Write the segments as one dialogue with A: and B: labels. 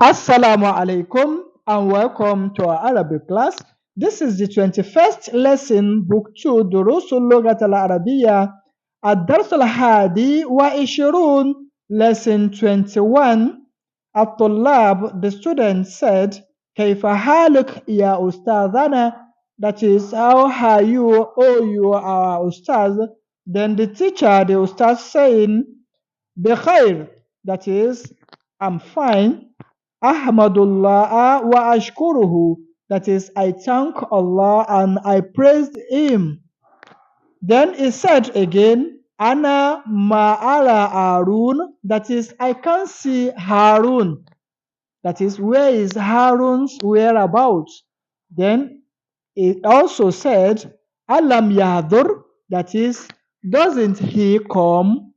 A: Assalamu alaikum and welcome to our Arabic class. This is the 21st lesson, Book 2, Durusul Lughatil Arabiyyah, Durusul Hadi wa Ishirun, Lesson 21. At-Tullab, the student said, Kayfa haluk ya ustadhana? That is, how are you, oh you are our ustaz? Then the teacher, the ustaz saying, Bikhair, that is, I'm fine. Ahmadullah wa ashkuruhu. That is, I thank Allah and I praised Him. Then he said again, Ana ma'ala Harun. That is, I can't see Harun. That is, where is Harun's whereabouts? Then it also said, Alam yahdur. That is, doesn't he come?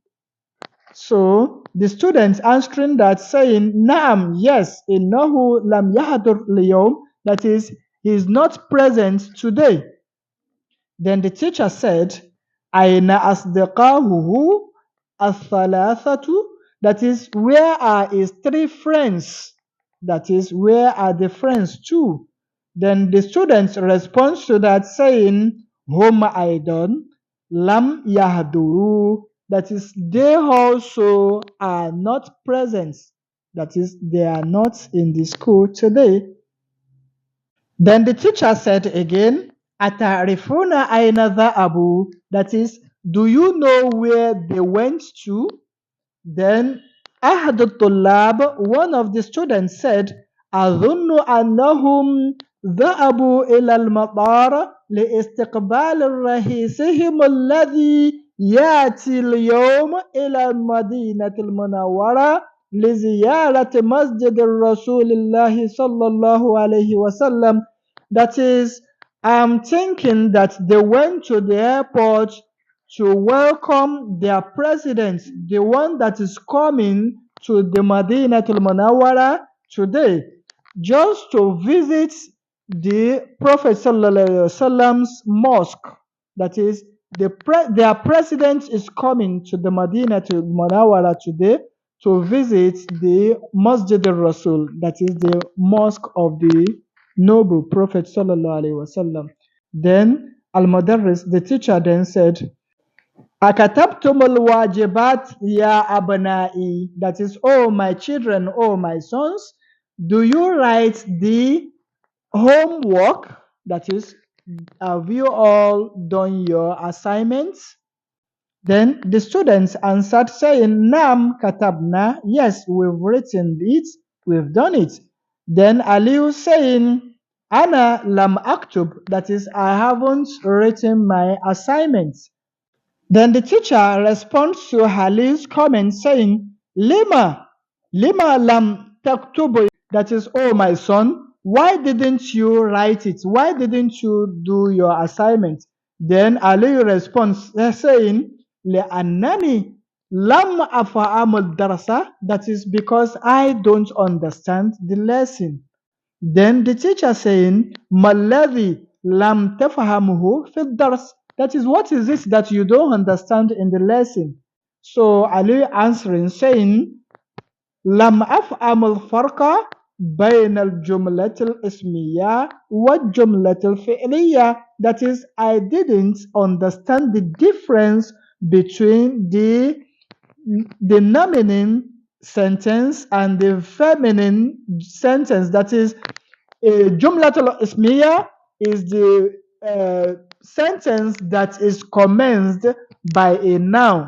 A: So the students answering that saying, Naam, yes, innahu lam yahdur liyom, that is, he is not present today. Then the teacher said, Aina asdiqahuhu athalathatu, that is, where are his three friends? That is, where are the friends too? Then the students respond to that saying, Hum aidan lam yahduru, that is, they also are not present. That is, they are not in the school today. Then the teacher said again, Atarifuna aina dha'abu, that is, do you know where they went to? Then Ahad al-Tullab, one of the students said, أظن أنهم ذهبوا إلى المطار لاستقبال رئيسهم الذي يأتي اليوم إلى المدينة المنورة لزيارة مسجد الرسول الله صلى الله عليه وسلم. That is, I'm thinking that they went to the airport to welcome their president, the one that is coming to the Madinatul Munawwara today, just to visit the Prophet Sallallahu Alaihi Wasallam's mosque. That is, their president is coming to the Madinatul Munawwara today to visit the Masjid al-Rasul, that is the mosque of the noble Prophet Sallallahu Alaihi Wasallam. Then Al-Mudarris, the teacher, then said, Akatabtumul wajibat ya abnai. That is, oh my children, oh my sons, do you write the homework? That is, have you all done your assignments? Then the students answered saying, Nam katabna. Yes, we've written it, we've done it. Then Ali saying, Ana lam aktub. That is, I haven't written my assignments. Then the teacher responds to Halil's comment saying, Lima lam taktubu. That is, oh my son, why didn't you write it? Why didn't you do your assignment? Then Ali responds saying, Li'annani lam afa'amul darasa. That is because I don't understand the lesson. Then the teacher saying, Maladhi lam tafahamuhu fi dars. That is, what is it that you don't understand in the lesson? So Ali answering saying, Lam af'am al-farqa bayn al-jumlat al-ismiyya wa jumlat al-fi'liyya. That is, I didn't understand the difference between the nominate sentence and the feminine sentence. That is, a jumlatul ismiya is the sentence that is commenced by a noun.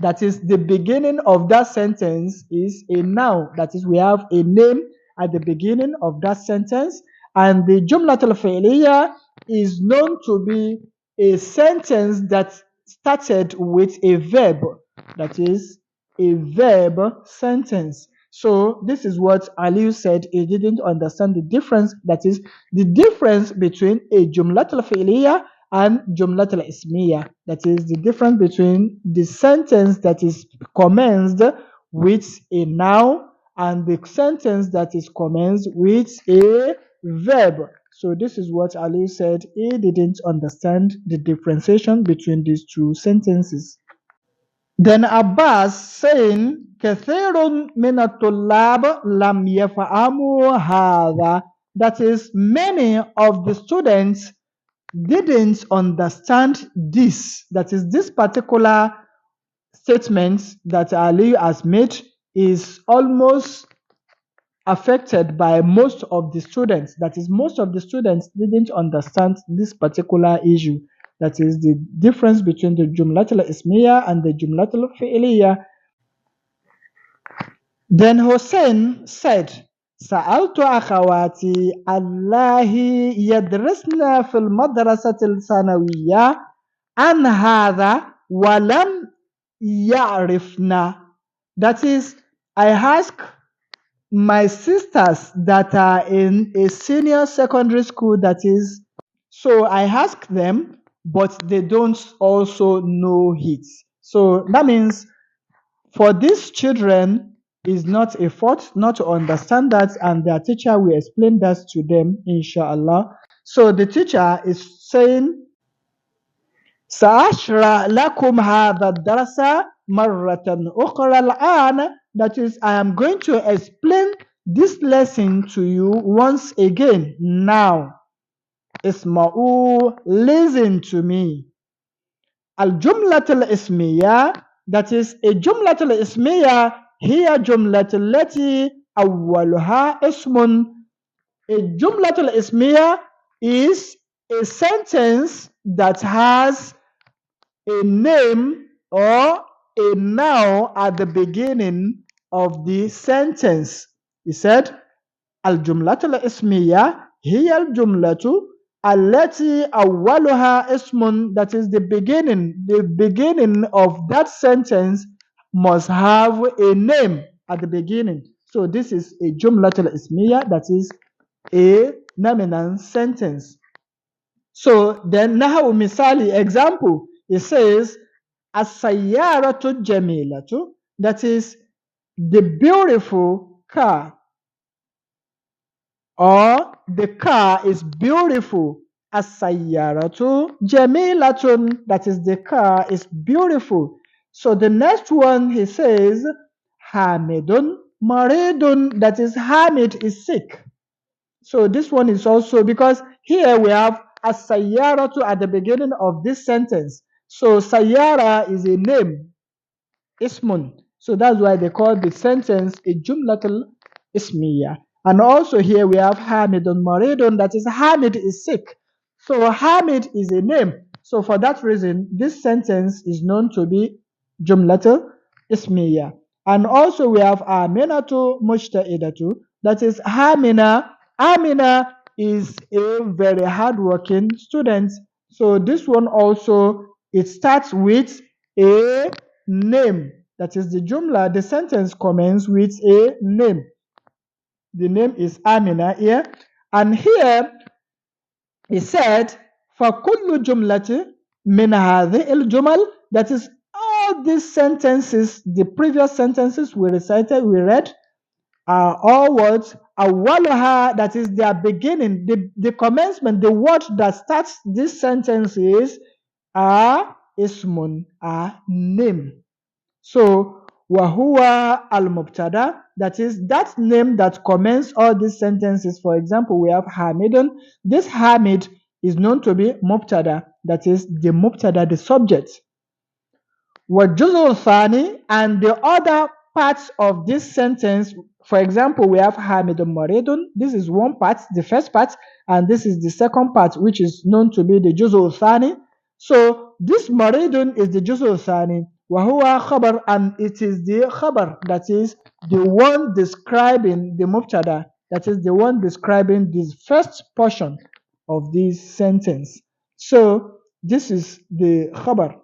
A: That is, the beginning of that sentence is a noun. That is, we have a name at the beginning of that sentence. And the jumlatul fi'liya is known to be a sentence that started with a verb. That is, a verb sentence. So this is what Ali said. He didn't understand the difference. That is, the difference between a jumlatul fi'liya and jumlatul ismiya. That is, the difference between the sentence that is commenced with a noun and the sentence that is commenced with a verb. So this is what Ali said. He didn't understand the differentiation between these two sentences. Then Abbas saying, كثير من الطلاب لم يفهموا هذا. That is, many of the students didn't understand this. That is, this particular statement that Ali has made is almost affected by most of the students. That is, most of the students didn't understand this particular issue. That is the difference between the Jumlatul Ismiya and the Jumlatul Fi'liya. Then Hussein said, سألت أخواتي الله يدرسن في المدرسة الثانوية عن هذا ولم يعرفنا. That is, I ask my sisters that are in a senior secondary school, that is, so I ask them, but they don't also know it. So that means for these children is not a fault not to understand that, and their teacher will explain that to them, inshallah. So the teacher is saying, سأشرح لكم هذا الدرس مرة أخرى الآن. That is, I am going to explain this lesson to you once again now. اسمعوا, listen to me. الجملة الاسمية, that is, a جملة الاسمية هي جملة التي أولها اسم. A جملة الاسمية is a sentence that has a name or a noun at the beginning of the sentence. He said, الجملة الاسمية هي الجملة التي أولها اسم. That is, the beginning of that sentence must have a name at the beginning. So this is a jumlatul ismiya, that is a nominal sentence. So then nahu misali, example, it says as-sayyaratu jamilatu, that is the beautiful car, or the car is beautiful. As-sayyaratu jamilatun, that is the car is beautiful. So the next one he says Hamidun maridun, that is Hamid is sick. So this one is also, because here we have as-sayyaratu at the beginning of this sentence. So sayyara is a name, ismun. So that's why they call the sentence a jumlatul ismiya. And also here we have Hamidun Maridun, that is Hamid is sick. So Hamid is a name. So for that reason, this sentence is known to be jumlatul ismiya. And also we have Aminatu Mushta'idatu, that is Hamina. Amina is a very hardworking student. So this one also, it starts with a name. That is the jumla, the sentence commences with a name. The name is Amina here. And here he said, فَكُلُّ جُمْلَةٍ مِنْ هَذِهِ الْجُمَلِ, that is all these sentences, the previous sentences we recited, we read, are all words. Awalaha, that is their beginning, the commencement, the word that starts this sentence is ismun, name. So wahuwa al-mubtada, that is that name that commences all these sentences. For example, we have Hamidun. This Hamid is known to be mubtada, that is the mubtada, the subject. Wajuzul Thani, and the other parts of this sentence, for example, we have Hamidun Maridun. This is one part, the first part, and this is the second part, which is known to be the Juzul Thani. So this Maridun is the Juzul Thani. Wahuwa Khabar, and it is the Khabar, that is the one describing the Mubtada, that is the one describing this first portion of this sentence. So this is the Khabar.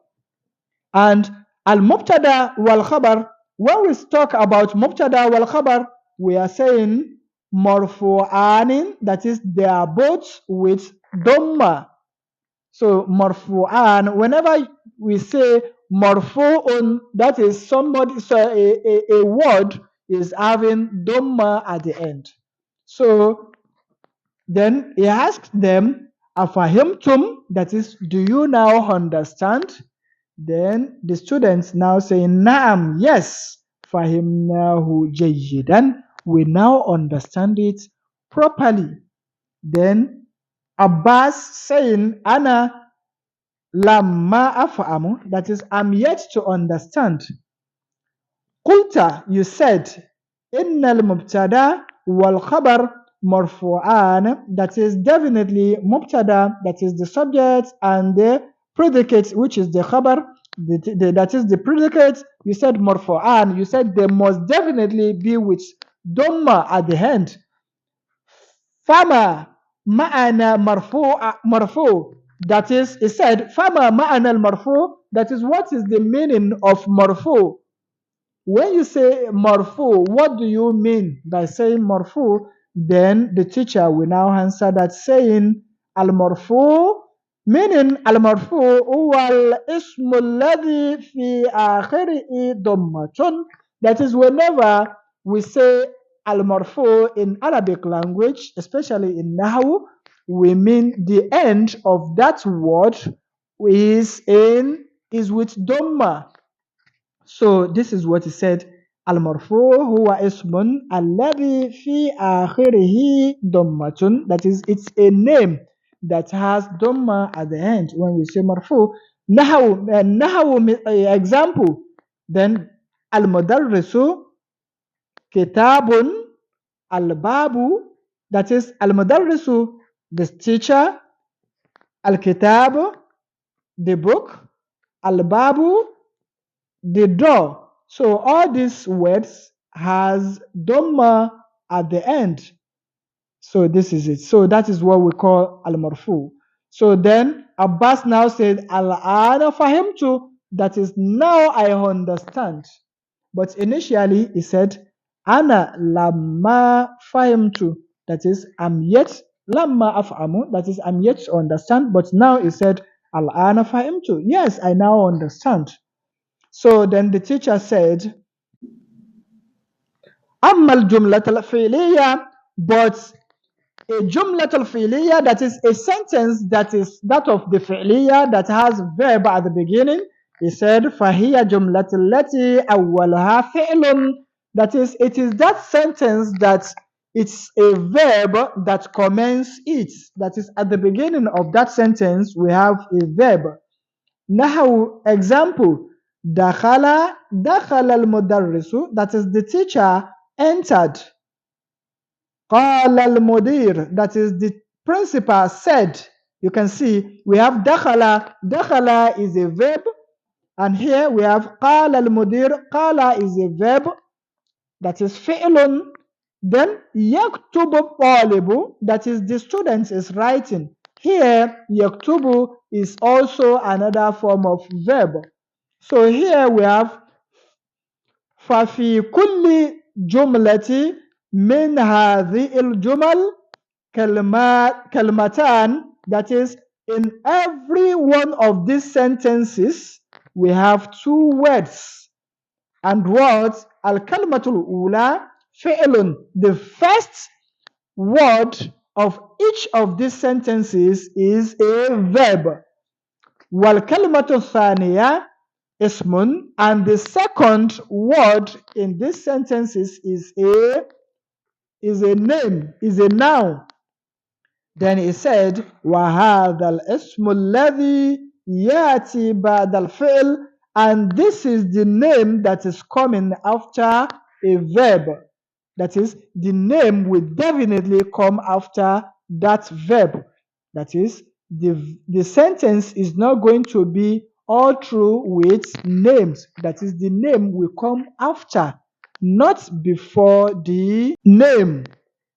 A: And al-mubtada wal-khabar, when we talk about mubtada wal-khabar, we are saying marfu'anin, that is they are both with dhamma. So marfu'an, whenever we say marfu'un, that is somebody, so a word is having dhamma at the end. So then he asked them, afahimtum, that is, do you now understand? Then the students now say, Naam, yes, fahimnahu jayyidan. We now understand it properly. Then Abbas saying, Ana lamma af'amu, that is, I'm yet to understand. Qulta, you said, Innal mubtada wal khabar marfu'an, that is definitely mubtada, that is the subject, and the predicate, which is the khabar, that is the predicate. You said marfu'an, you said they must definitely be with dhamma at the end. Fama ma'ana marfu, that is, it said, Fama ma'ana al marfu, that is, what is the meaning of marfu? When you say marfu, what do you mean by saying marfu? Then the teacher will now answer that saying al marfu, meaning al marfu huwa al ismu alladhi fi akhirihi dhammatun. That is, whenever we say al marfu in Arabic language, especially in Nahu, we mean the end of that word is with dhamma. So this is what he said. Al-marfu huwa ismun alladhi fi akhirihi dhammatun. That is, it's a name that has dhamma at the end when we say marfu. Nahawu example. Then al-mudarrisu kitabun al-babu. That is, al-mudarrisu, the teacher, al-kitab, the book, al-babu, the door. So all these words has dhamma at the end. So this is it. So that is what we call al-marfu. So then Abbas now said al-ana fahimtu, that is, now I understand. But initially he said ana lamma fahimtu, that is, I'm yet lamma af'amu, that is, I'm yet to understand. But now he said al-ana fahimtu, yes, I now understand. So then the teacher said, أما الجملة الفعلية, but a جملة الفعلية, that is a sentence that is that of the فعلية that has verb at the beginning. He said, فهي جملة التي أولها فعل, that is, it is that sentence that it's a verb that commences it. That is, at the beginning of that sentence we have a verb. Now, example, dakhala al-mudarrisu, that is, the teacher entered. Qala al-mudir, that is, the principal said. You can see we have dakhala. Dakhala is a verb, and here we have qala al-mudir. Qala is a verb, that is fi'lun. Then yaktubu talibu, that is, the student is writing. Here yaktubu is also another form of verb. So here we have ففي كل جملة من هذه الجمل كلمتان, that is, in every one of these sentences we have two words. And what? Al-kalmatul ula fi'lun. The first word of each of these sentences is a verb. Wal-kalmatul thaniya ismun, and the second word in these sentences is a name, is a noun. Then he said, وَهَذَا الْإِسْمُ الَّذِي يَأْتِي بَعْدَ الْفِعْلِ, and this is the name that is coming after a verb. That is, the name will definitely come after that verb. That is, the sentence is not going to be all through with names. That is, the name will come after, not before the name.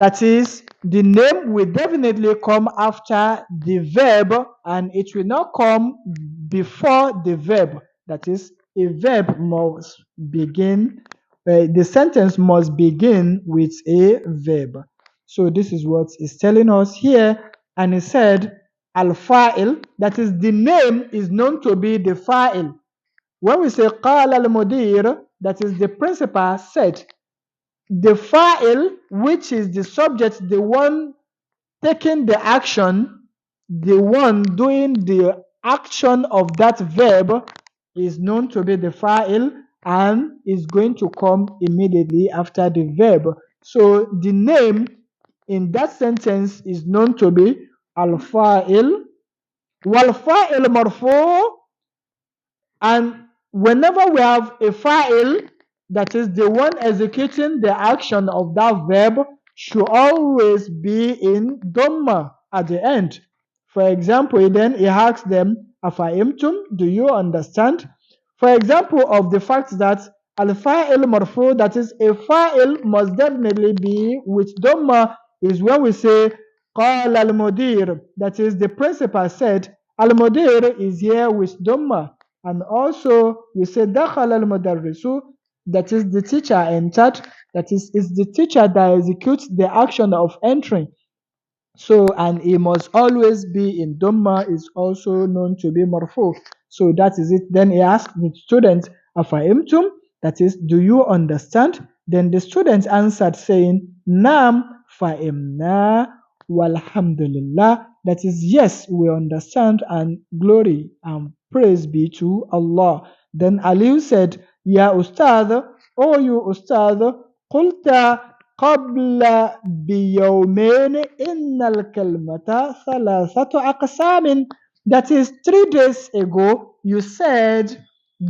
A: That is, the name will definitely come after the verb, and it will not come before the verb. That is, a verb must begin, the sentence must begin with a verb. So this is what is telling us here. And he said, al-fa'il, that is, the name is known to be the fa'il. When we say qala al-mudir, that is, the principal said. The fa'il, which is the subject, the one taking the action, the one doing the action of that verb, is known to be the fa'il and is going to come immediately after the verb. So the name in that sentence is known to be al-fa'il, wal-fa'il marfu', and whenever we have a fa'il, that is the one executing the action of that verb, should always be in Dhamma at the end. For example, then he asks them, Afa'imtum, do you understand? For example of the fact that al-fa'il marfu, that is a fa'il must definitely be with Dhamma, is when we say Qala al-mudir, that is the principal said, al-mudir is here with Dhamma. And also we say dakhala al-mudarrisu, that is the teacher entered, that is the teacher that executes the action of entering. So, and it must always be in Dhamma, is also known to be marfu. So that is it. Then he asked the student, Afa'imtum, that is, do you understand? Then the student answered saying, Naam fa'imna walhamdulillah. That is, yes, we understand, and glory and praise be to Allah. Then Ali said, Ya Ustad, O you Ustad, قلت قبل بيومين إن الكلمة ثلاثة أقسام. That is, 3 days ago you said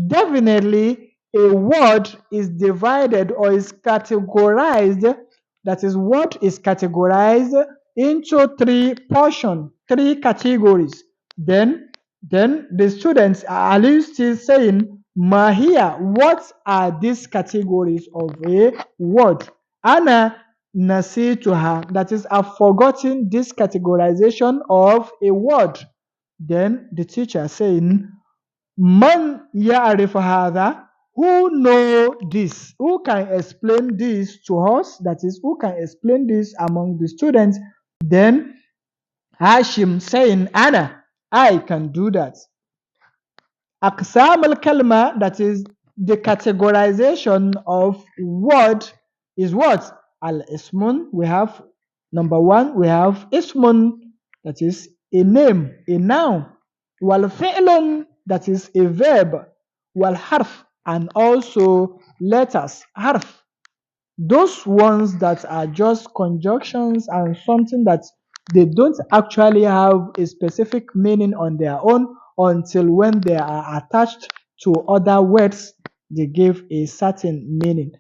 A: definitely a word is divided or is categorized, that is, what is categorized into 3 portions, 3 categories. Then the students are still saying, Mahia, what are these categories of a word? Ana nasituha, that is, I've forgotten this categorization of a word. Then the teacher saying, Man ya'rif hadha, who know this? Who can explain this to us? That is, who can explain this among the students? Then Hashim saying, Ana, I can do that. Aqsam al-kalma, that is the categorization of word, is what? Al-ismun, we have number 1, we have ismun, that is a name, a noun. Wal-fi'lun, that is a verb. Wal-harf, and also letters, harf. Those ones that are just conjunctions and something that they don't actually have a specific meaning on their own until when they are attached to other words, they give a certain meaning.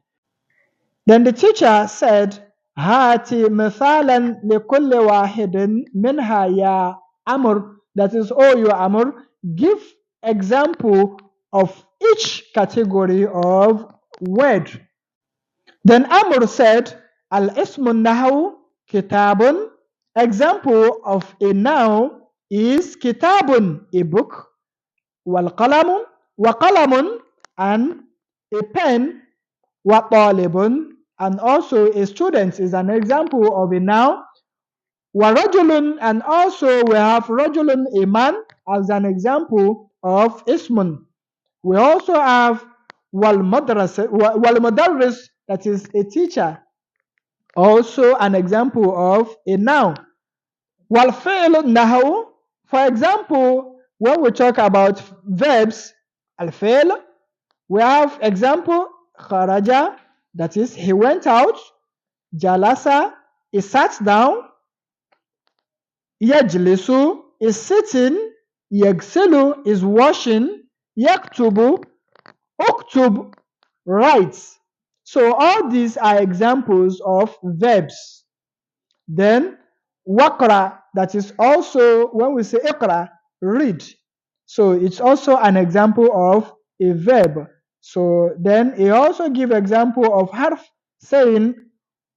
A: Then the teacher said, Hati mithalan likulli wahidin minha ya Amr. That is, oh you Amr, give example of each category of word. Then Amr said, Al-ismun nahu kitabun. Example of a noun is kitabun, a book. Wal-qalamu, wa-qalamun, and a pen. Wa-talibun, and also a student is an example of a noun. Wa-rajulun, and also we have rajulun, a man, as an example of ismun. We also have wal-mudarris, that is a teacher, also an example of a noun. Wal-fi'l nahu, for example, when we talk about verbs, al-fi'l, we have example kharaja, that is he went out. Jalasa, he sat down. Yajlisu is sitting. Yaghsilu is washing. Yaktubu, uktub, writes. So all these are examples of verbs. Then waqra, that is also when we say iqra, read. So it's also an example of a verb. So then he also give example of harf, saying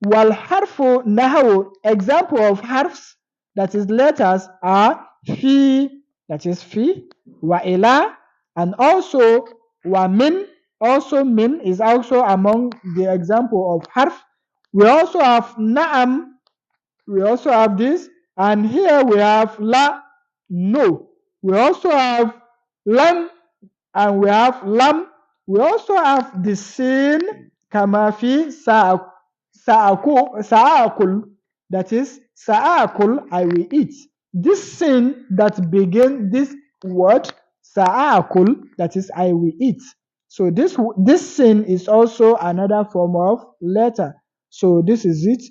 A: wal harfu nahu. Example of harfs, that is letters, are fi, that is fi, wa ila, and also wa min. Also min is also among the example of harf. We also have na'am, we also have this, and here we have la, no. We also have lam, and we have lam. We also have the sin, kamafi sa'akul, that is sa'akul, I will eat. This sin that begin this word Sa'akul, that is I will eat. So this sin is also another form of letter. So this is it.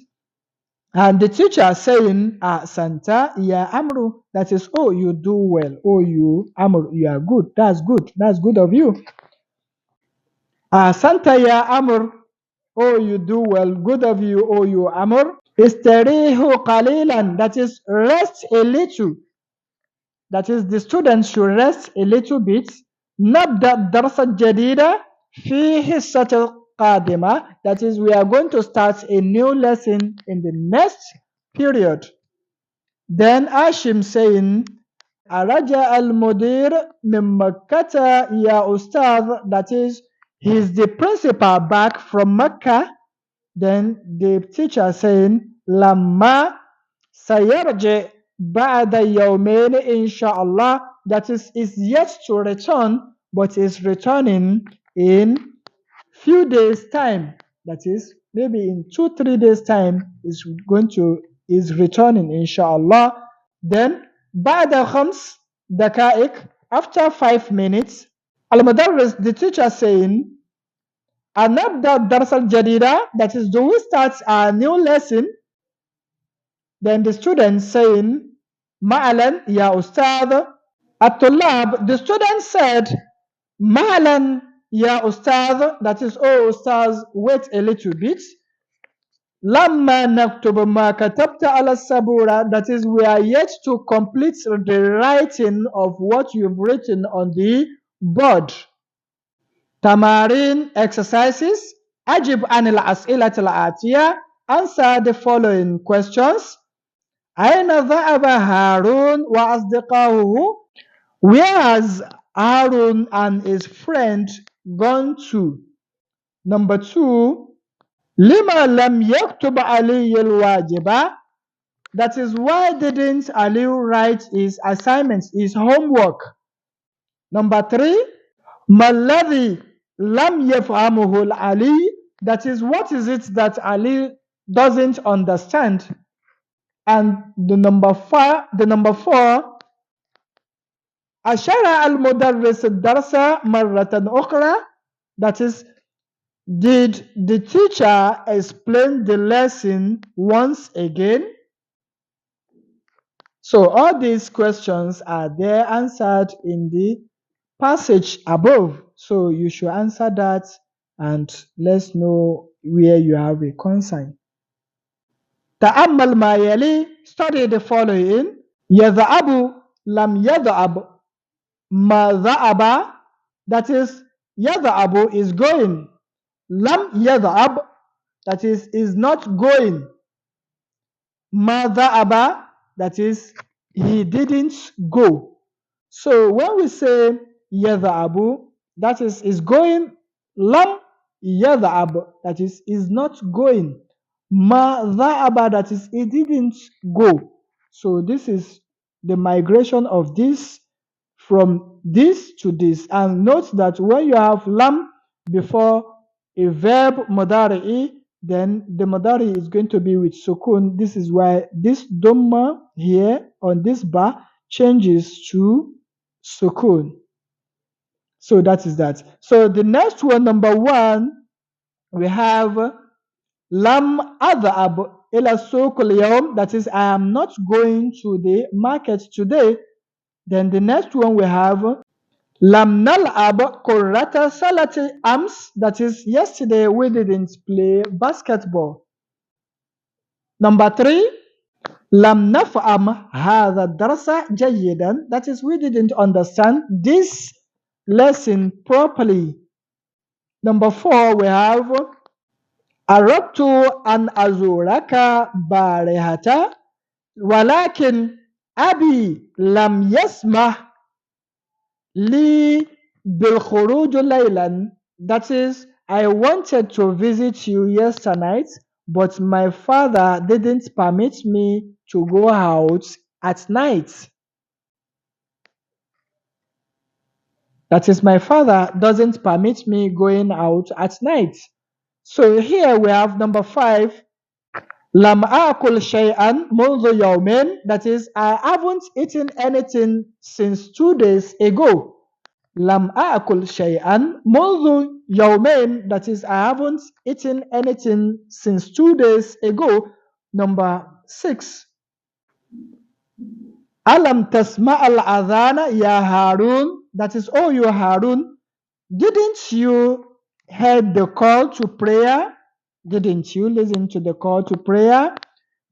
A: And the teacher saying, Santa, ya Amru, that is, oh, you do well. Oh, you, Amru, you are good. That's good. That's good of you. Santa, ya Amr, oh, you do well. Good of you, oh, you Amr. Istarihu qalilan, that is, rest a little. That is, the students should rest a little bit. نبدأ الدرس الجديد في حصة القادمة. That is, we are going to start a new lesson in the next period. Then Ashim saying, Araja al-Mudir min Makkata ya Ustad, that is, he is the principal back from Mecca. Then the teacher saying, Lamma sayarji ba'da yawmain inshallah, that is yet to return, but is returning in few days time. That is, maybe in 2-3 days time is returning inshallah. Then ba'da khams dakaik, after 5 minutes, al-mudarris, the teacher saying, Anabda Dars al Jadida, that is, do we start a new lesson? Then the student saying, Ma'alan ya Ustad. At-Tullab, the student said, Ma'alan ya Ustad, that is, oh Ustaz, wait a little bit. Lamma naktubu ma katabta ala sabura, that is, we are yet to complete the writing of what you've written on the board. Tamarin exercises. Ajib anil as'ilat al-atiya. Answer the following questions. Aina dha'aba Harun wa asdiqahuhu? Where has Harun and his friend gone to? Number 2. Lima lam yaktub Ali al-wajiba? That is, why didn't Ali write his assignments, his homework? Number 3. Malladhi lam yafhamuhu Ali, that is, what is it that Ali doesn't understand? And the number 4, ashara al-mudarris darsa marratan ukhra, that is, did the teacher explain the lesson once again? So all these questions are there answered in the passage above. So you should answer that and let's know where you have a concern. Ta'ammal ma yali, study the following. Yadha'abu lam yadha'ab ma dha'aba, that is, yadha'abu is going. Lam yadha'ab, that is not going. Ma dha'aba, that is, he didn't go. So when we say yadha'abu, that is going. Lam yadha'ab, that is not going. Ma dha'aba, that is, he didn't go. So this is the migration of this from this to this. And note that when you have lam before a verb mudari'i, then the mudari is going to be with sukun. This is why this dhamma here on this bar changes to sukun. So that is that. So the next one, number 1, we have lam adhab ila suq al-yawm, that is, I am not going to the market today. Then the next one we have lam nal'ab qurrata salati ams, that is, yesterday we didn't play basketball. Number 3, lam naf'am hadha darsa jayyidan, that is, we didn't understand this lesson properly. Number 4, we have aradtu an azuraka barihata walakin abi lam yasmah li bil khuruj laylan, that is, I wanted to visit you yesterday night, but my father didn't permit me to go out at night. That is, my father doesn't permit me going out at night. So here we have number 5, lam akul shay'an mundu yawmin, that is, I haven't eaten anything since 2 days ago. لم أأكل شيئا منذ يومين. That is, I haven't eaten anything since 2 days ago. Number 6. ألم تسمع الأذان يا هارون. That is, oh you Harun, didn't you hear the call to prayer? Didn't you listen to the call to prayer?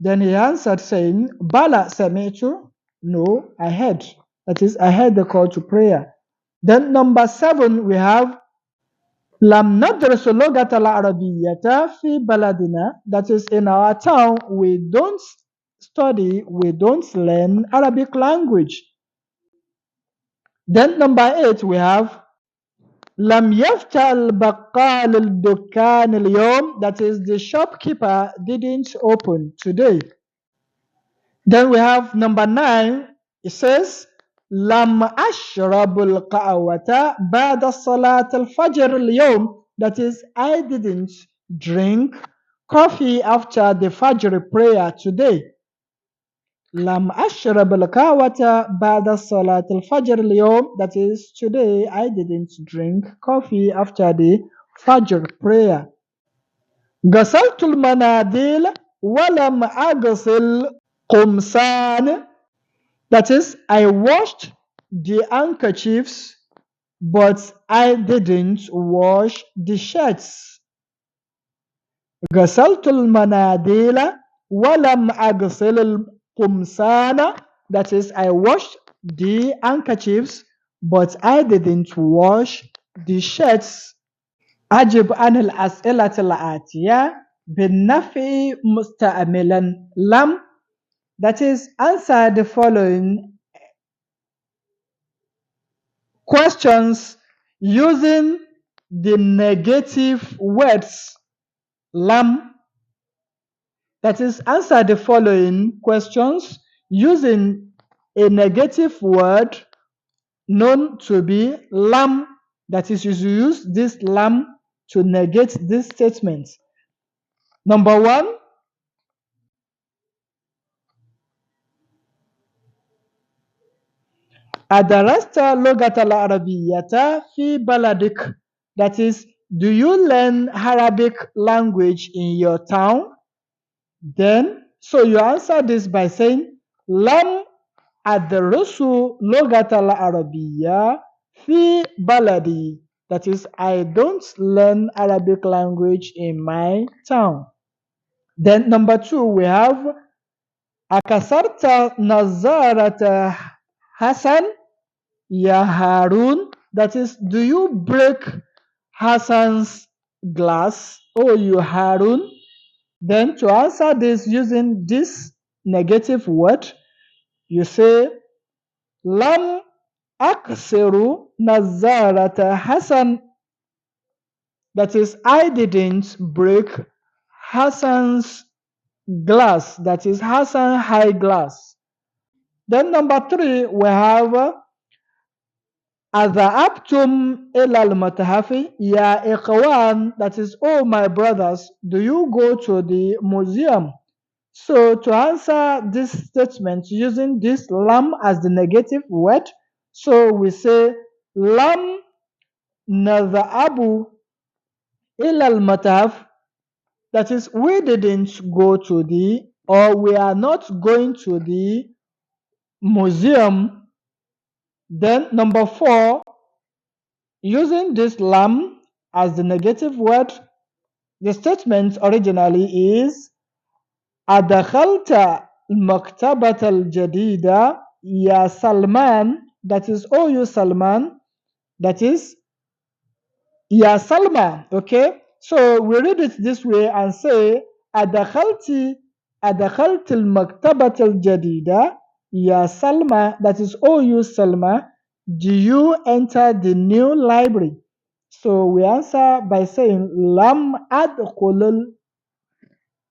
A: Then he answered saying, Bala sami'tu. No, I heard. That is, I heard the call to prayer. Then number 7, we have Lam nadrusu Lughatil Arabiyyah fi baladina. That is, in our town, we don't study, we don't learn Arabic language. Then number 8, we have Lam yaftah al-baqqal al-dukkan al-yawm. That is, the shopkeeper didn't open today. Then we have number 9. It says, Lam ashrabul qa'wata ba'da salat al-fajr al-yawm. That is, I didn't drink coffee after the Fajr prayer today. Lam ashrabul qa'wata ba'da salat al-fajr al-yawm. That is, today I didn't drink coffee after the Fajr prayer. Ghasaltul manadil wa lam aghsil qumsan. That is, I washed the handkerchiefs, but I didn't wash the shirts. Ghasaltul manadila wa lam aghsil qumsana. That is, I washed the handkerchiefs, but I didn't wash the shirts. أجب عن الأسئلة الآتية بالنفي مستعملا لم. That is, answer the following questions using the negative words lam. That is, answer the following questions using a negative word known to be lam. That is, you use this lam to negate this statement. Number 1, أدرست لغة العربية في بلدك. That is, do you learn Arabic language in your town? Then, so you answer this by saying لم أدرس لغة العربية في بلدي. That is, I don't learn Arabic language in my town. Then number 2, we have أكسرت نظارة حسن Ya Harun. That is, do you break Hassan's glass? Oh, you Harun. Then to answer this using this negative word, you say Lam aksiru nazarata Hassan. That is, I didn't break Hassan's glass. That is, Hassan high glass. Then number 3, we have أذهبتم إلى المتحف يا إخوان. That is, oh my brothers, do you go to the museum? So to answer this statement using this lam as the negative word, so we say lam nadha'abu إلى المتحف. That is, we didn't go to the, or we are not going to the museum. Then number 4, using this lam as the negative word, the statement originally is أدخلت المكتبة الجديدة يا سلمان. That is, oh you Salman. That is, Ya Salma. Okay, so we read it this way and say أدخلت المكتبة الجديدة Ya Salma. That is, oh you Salma, do you enter the new library? So we answer by saying Lam adkhul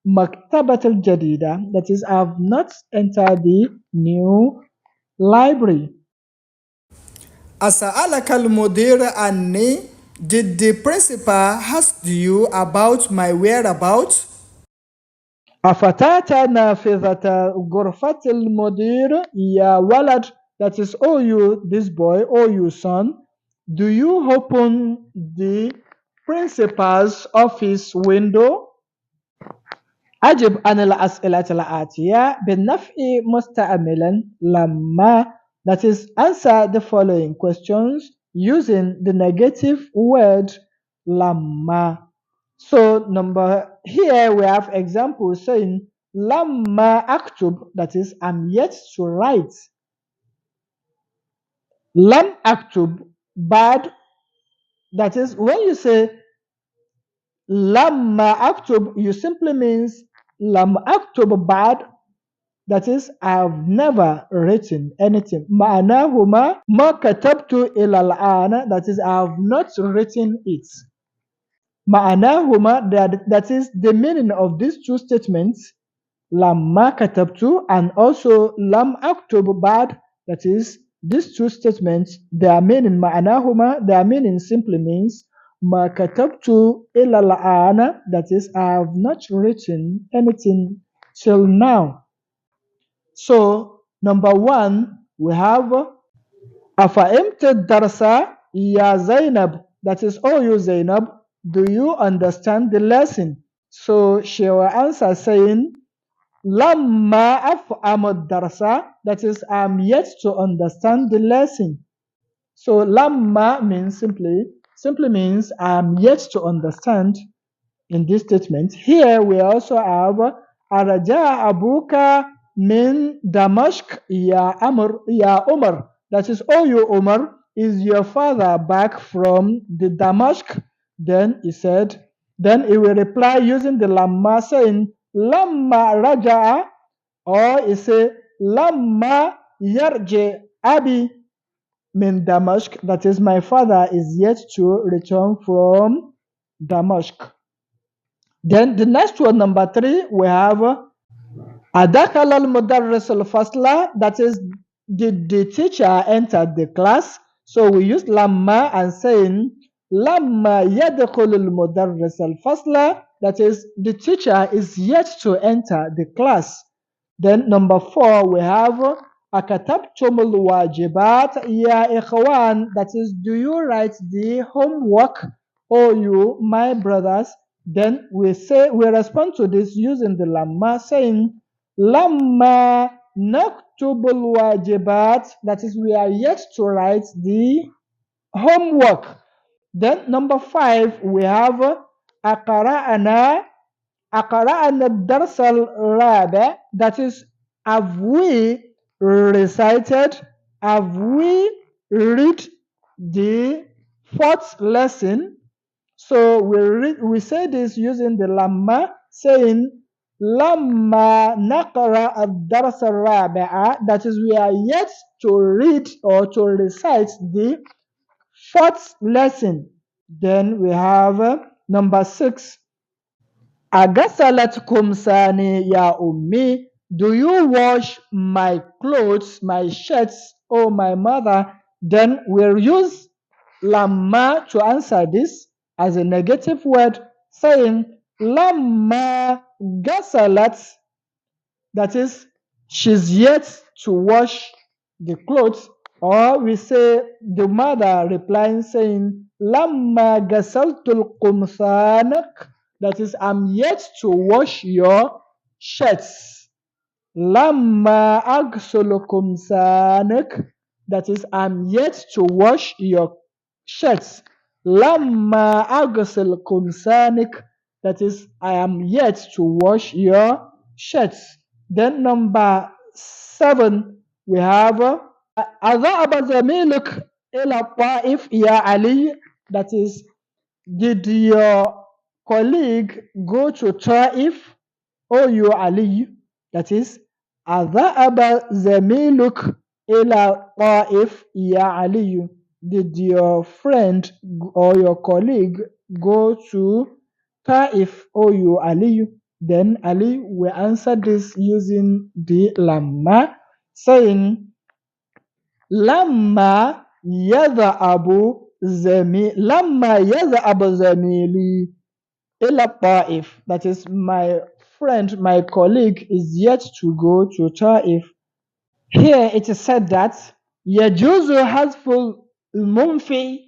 A: maktabat al-jadida. That is, I have not entered the new library. Asa'alaka al-mudir anni. Did the principal ask you about my whereabouts? أفتات نافذة غرفة المدير يا ولد. That is, oh you this boy, oh you son, Do you open the principal's office window? أجب عن الأسئلة الآتية بالنفع مستعملا لما. That is, answer the following questions using the negative word لما. So here we have examples saying لما أكتب, that is, I'm yet to write. لم أكتب bad, that is, when you say لما أكتب, you simply means لم أكتب bad, that is, I've never written anything. معناهما ما كتبت إلى الآن, that is, I've not written it. معناهما, that is the meaning of these two statements, لما كتبت and also لم أكتب bad, that is, these two statements, their meaning معناهما, their meaning simply means ما كتبت إلى الآن, that is, I have not written anything till now. So, number 1, we have أفهمت الدرس يا زينب, that is, oh you Zainab, do you understand the lesson? So she will answer saying لما أفهم الدرس, that is, I'm yet to understand the lesson. So لما means simply means I'm yet to understand in this statement. Here we also have أرجع أبوك من دمشق يا Umar, that is, oh you Umar, is your father back from the Damascus? Then he will reply using the lamma saying lamma raja'a, or he say lamma yarji abi min Damascus, that is, my father is yet to return from Damascus. Then the next one, number 3, we have أدخل المدرس الفصل, that is, did the teacher enter the class? So we use لما and saying لما يدخل المدرس الفصل, that is, the teacher is yet to enter the class. Then number 4, we have أكتبتم الواجبات يا إخوان, that is, do you write the homework, oh you my brothers? Then we respond to this using the lamma saying lamma naktubul wajibat, that is, we are yet to write the homework. Then number 5, we have aqra'ana ad-dars al-rabi, that is, have we recited, have we read the 4th lesson? So we say this using the lamma saying lamma naqra ad-dars al-rabi'a, that is, we are yet to read or to recite the 4th lesson. Then we have number 6, agasalatkum sani ya ummi, do you wash my clothes, my shirts, oh my mother? Then we'll use lamma to answer this as a negative word, saying lamma gasalat, that is, she's yet to wash the clothes. Or we say the mother replying saying lamma gasaltul qumsanak, that is, I'm yet to wash your shirts. Lamma aghsulu qumsanak, that is, I'm yet to wash your shirts. Lamma aghsil qumsanik, that is, I am yet to wash your shirts. Then number 7, we have أذهب زميلك إلى الطائف يا علي, that is, did your colleague go to Taif, oh you Ali? That is, أذهب زميلك إلى الطائف يا علي, did your friend or your colleague go to Taif, oh you Ali? Then Ali will answer this using the lamma, saying لما يذهب زميلي إلى الطائف, that is, my friend, my colleague is yet to go to Taif. Here it is said that يجوز حذف المنفي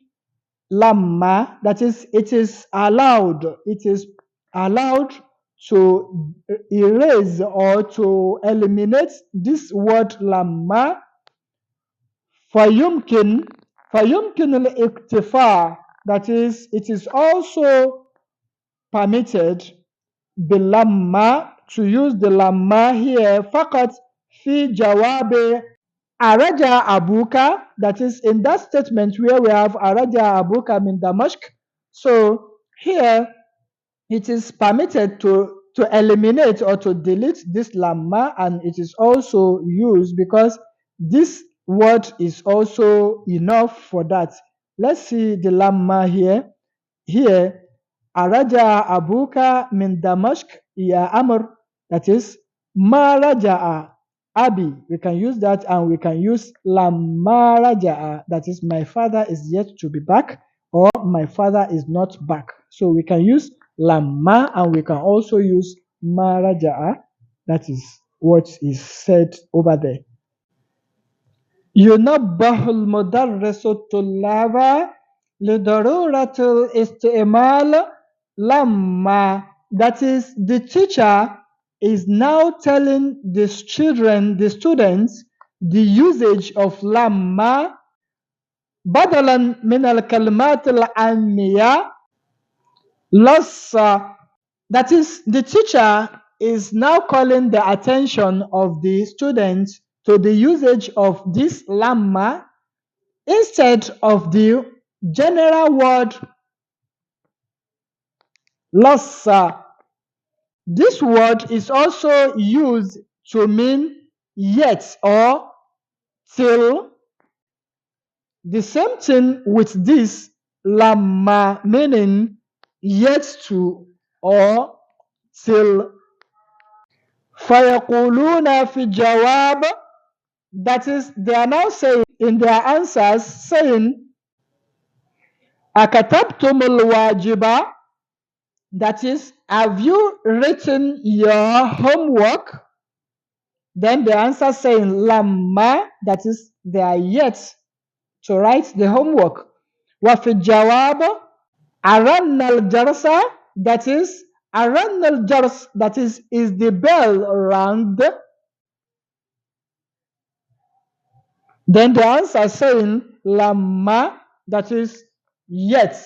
A: lamma, that is, it is allowed. It is allowed to erase or to eliminate this word lamma. فيمكن فيمكن الاكتفاء, that is, it is also permitted باللمة, to use the lamma here فقط في جواب أرجع أبوك, that is, in that statement where we have أرجع أبوك من دمشق. So here it is permitted to eliminate or to delete this lamma, and it is also used because this word is also enough for that. Let's see the lamma here. Here, Araja Abuka min Damashq ya Amr, that is, Ma Raja'a Abi. We can use that, and we can use Lamma Raja'a, that is, my father is yet to be back, or my father is not back. So we can use Lamma, and we can also use Ma Raja'a. That is what is said over there. ينبه المدرس الطلاب لضرورة الاستعمال لما, that is, the teacher is now telling the children, the students, the usage of لما بدلا من الكلمات العامية لص, that is, the teacher is now calling the attention of the students to the usage of this lamma instead of the general word lassa. This word is also used to mean yet or till. The same thing with this lamma, meaning yet to or till. فيقولون في الجواب, that is, they are now saying in their answers, saying أكتبتم الواجب, that is, have you written your homework? Then the answer saying lamma, that is, they are yet to write the homework. وفي الجواب أرنا الجرس, that is, أرنا الجرس, that is the bell rang? Then the answer saying lamma, that is, yet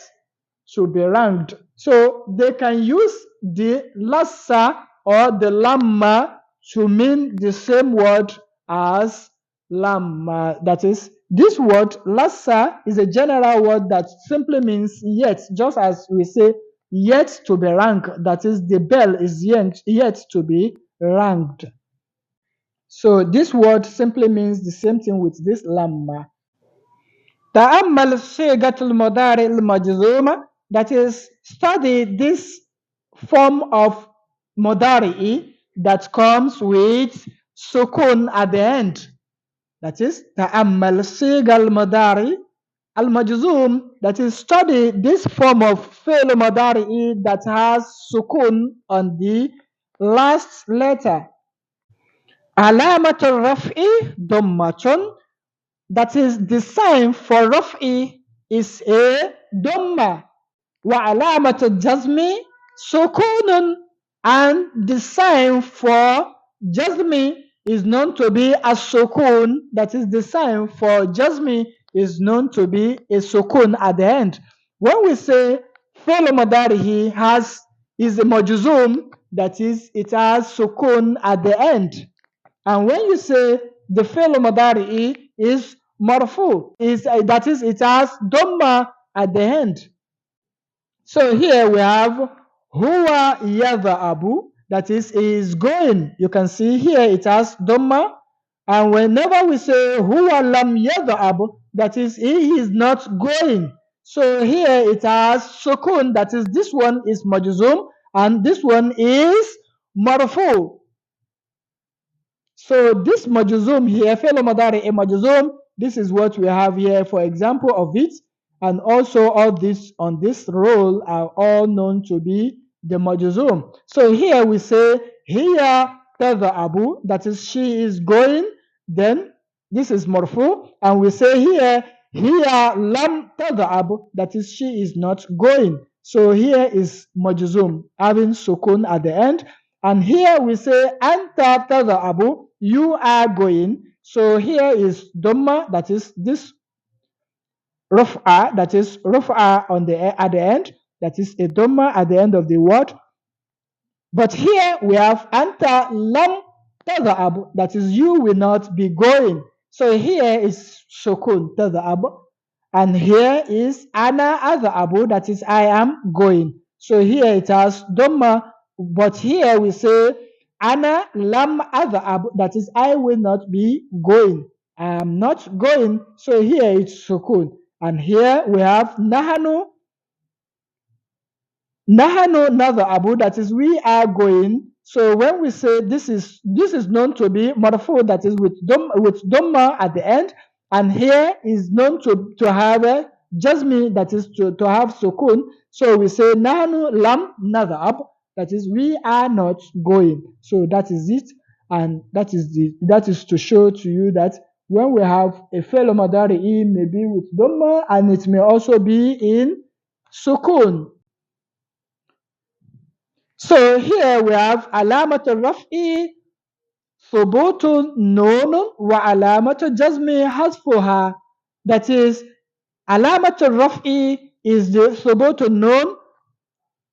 A: to be ranked. So they can use the lassa or the lamma to mean the same word as lamma. That is, this word lassa is a general word that simply means yet, just as we say yet to be ranked, that is, the bell is yet to be ranked. So this word simply means the same thing with this lamma. تأمل صيغة المضارع المجزوم, that is, study this form of mudari that comes with sukun at the end. That is, تأمل صيغة المضارع المجزوم, that is, study this form of fi'l mudari that has sukun on the last letter. علامة الرفع ضمة, that is, the sign for raf'i is a dhamma. Wa alamat jazmi sukunun, and the sign for jazmi is known to be a sukun. That is, the sign for jazmi is known to be a sukun at the end. When we say fi'l madarihi is a majzum, that is, it has sukun at the end. And when you say the fi'l madari is marfu, that is, it has dhamma at the end. So here we have huwa yadhhabu, that is, he is going. You can see here it has dhamma. And whenever we say huwa lam yadhhab, that is, he is not going. So here it has sukun, that is, this one is majzum and this one is marfu. So this majzum here, fi'l madari a majzum, this is what we have here for example of it. And also all this on this roll are all known to be the majzum. So here we say hiya tadhhabu, that is, she is going. Then this is marfu, and we say here Here lam tadhab, that is she is not going. So here is majzum, having sukun at the end. And here we say anta tadhabu, you are going. So here is dhamma, that is this raf'a, that is raf'a on the at the end, that is a dhamma at the end of the word. But here we have anta lam tadhab, that is you will not be going. So here is sukun tadhab, and here is ana adhabu, that is I am going. So here it has dhamma, but here we say ana lam adhab, that is I will not be going. I am not going. So here it's sukun. And here we have nahanu nadha'abu, that is we are going. So when we say this is known to be marfu, that is with dhamma at the end, and here is known to have a jazmi, that is to have sukun. So we say nahnu lam nadha'ab, that is we are not going. So that is it, and that is to show to you that when we have a fellow madari'i, may be with dhamma and it may also be in sukun. So here we have alamatul raf'i thubutun nunun wa alamatul jazmi hasfuha. That is, alamatul raf'i is the thubutun nun.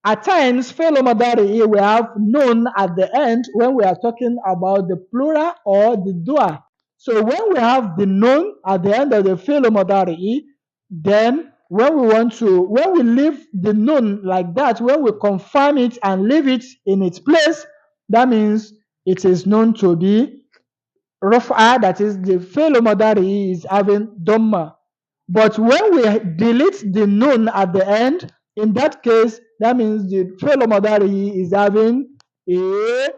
A: At times, fellow madari, we have nun at the end when we are talking about the plural or the dua. So when we have the nun at the end of the fellow madari, then when we leave the nun like that, when we confirm it and leave it in its place, that means it is known to be raf'a, that is the fellow madari is having dhamma. But when we delete the nun at the end, in that case, that means the fellow madari is having a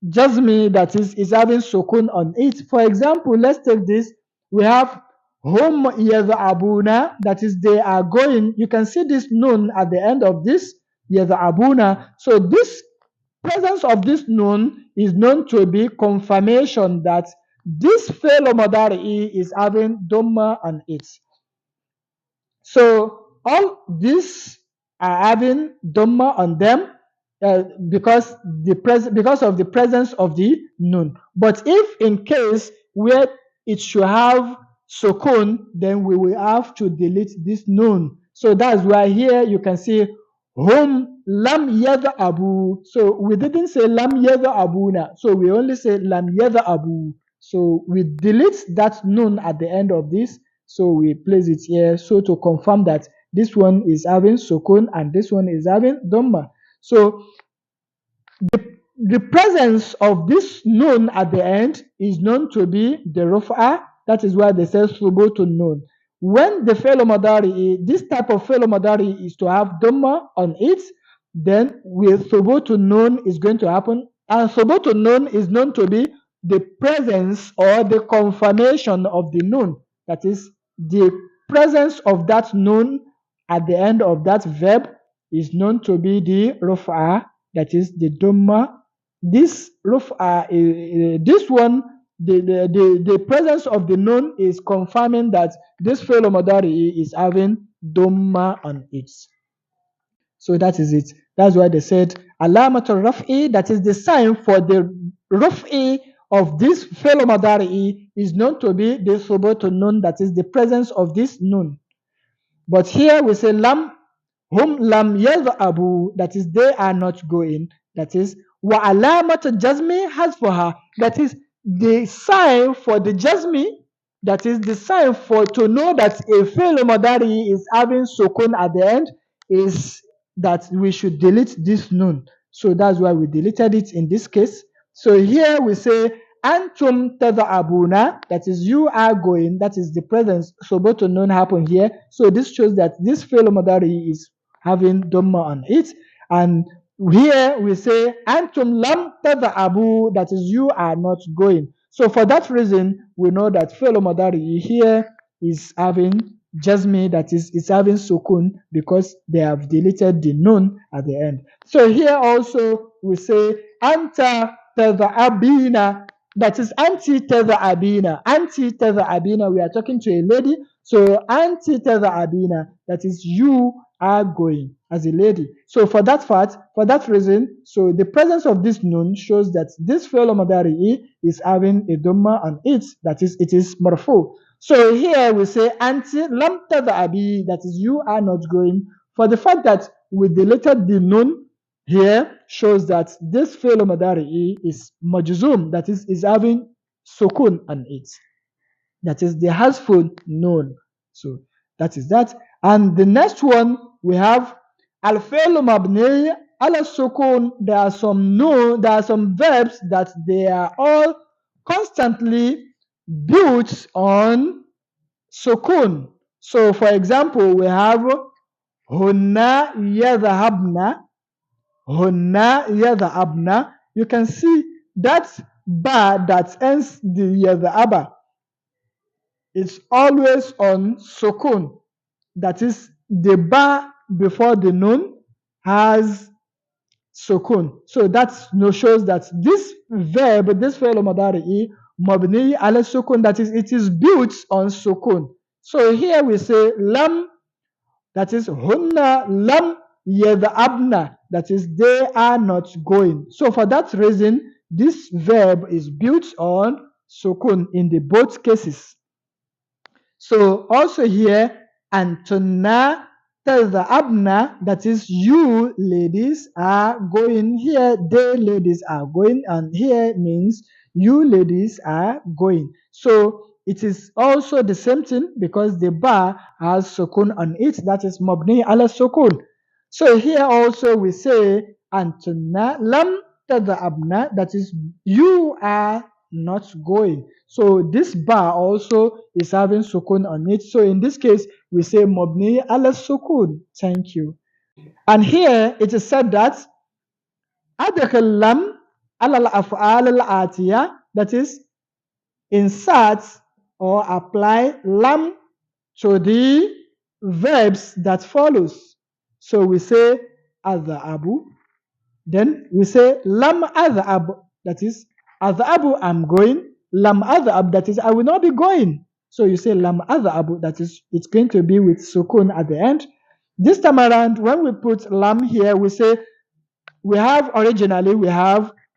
A: jazmi, that is having sukun on it. For example, let's take this. We have hum yadha'abuna, that is they are going. You can see this nun at the end of this yadha'abuna. So this presence of this nun is known to be confirmation that this fellow madari is having dhamma on it. So all these are having dhamma on them because of the presence of the nun. But if in case where it should have sukun, then we will have to delete this nun. So that's why here you can see hum lam abu. So we didn't say lam abuna. So we only say lam abu. So we delete that nun at the end of this. So we place it here so to confirm that this one is having sukun and this one is having dhamma. So the presence of this nun at the end is known to be the rufa. That is why they say subutun nun. When the fellow madari, this type of fellow madari is to have dhamma on it, then with subutun nun is going to happen. And subutun nun is known to be the presence or the confirmation of the nun. That is, the presence of that nun at the end of that verb is known to be the rufa, that is the dhamma. This rufa, this one, the presence of the nun is confirming that this fellow madari is having dhamma on it. So that is it. That's why they said alamatul raf'i, that is the sign for the raf'i of this fellow madari is known to be the subutun nun, that is the presence of this nun. But here we say lam hum lam yadh'abu, that is they are not going. That is wa alamatu jazmi hasfuha, that is the sign for the jazmi, that is the sign for to know that a fellow madari is having sukun at the end, is that we should delete this nun. So that's why we deleted it in this case. So here we say antum tadha'abuna, that is you are going, that is the presence. So both to nun happen here. So this shows that this fellow madari is having dhamma on it. And here we say antum lam tadha'abu, that is you are not going. So for that reason, we know that fellow madari here is having jazmi, that is having sukun, because they have deleted the nun at the end. So here also we say anta tadha'abina, that is anti tadha'abina. Anti tadha'abina, we are talking to a lady. So anti tadhhabina, that is you are going as a lady. So for that fact, for that reason, so the presence of this nun shows that this fi'l mudari is having a dhamma on it, that is, it is marfu. So here we say anti lam tadhhabi, that is you are not going. For the fact that we deleted the nun here shows that this fi'l mudari is majzum, that is having sukun on it. That is the hasful nun. So that is that. And the next one we have al fi'l mabni ala sukun. There are some verbs that they are all constantly built on sukun. So for example, we have hunna yadhhabna. Hunna yadhhabna. You can see that ba that ends the yadhhaba. It's always on sukun. That is, the ba before the nun has sukun. So that shows that this verb, this fi'l mudari, mabni ala sukun, that is, it is built on sukun. So here we say lam, that is hunna lam yadhhabna, that is they are not going. So for that reason, this verb is built on sukun in the both cases. So also here, Antonna tadhhabna, that is you ladies are going. Here they ladies are going, and here means you ladies are going. So it is also the same thing because the ba has sukun on it, that is mabni ala sukun. So here also we say Antonna lam tadhhabna, that is you are not going. So this bar also is having sukun on it. So in this case, we say mabni ala sukun. Thank you. And here it is said that adkhil lam ala al-af'al al-atiya, that is, insert or apply lam to the verbs that follows. So we say adhabu, then we say lam adhab, that is adhabu I'm going, lam adhab, that is I will not be going. So you say lam adhab, that is it's going to be with sukun at the end. This time around, when we put lam here, we say we have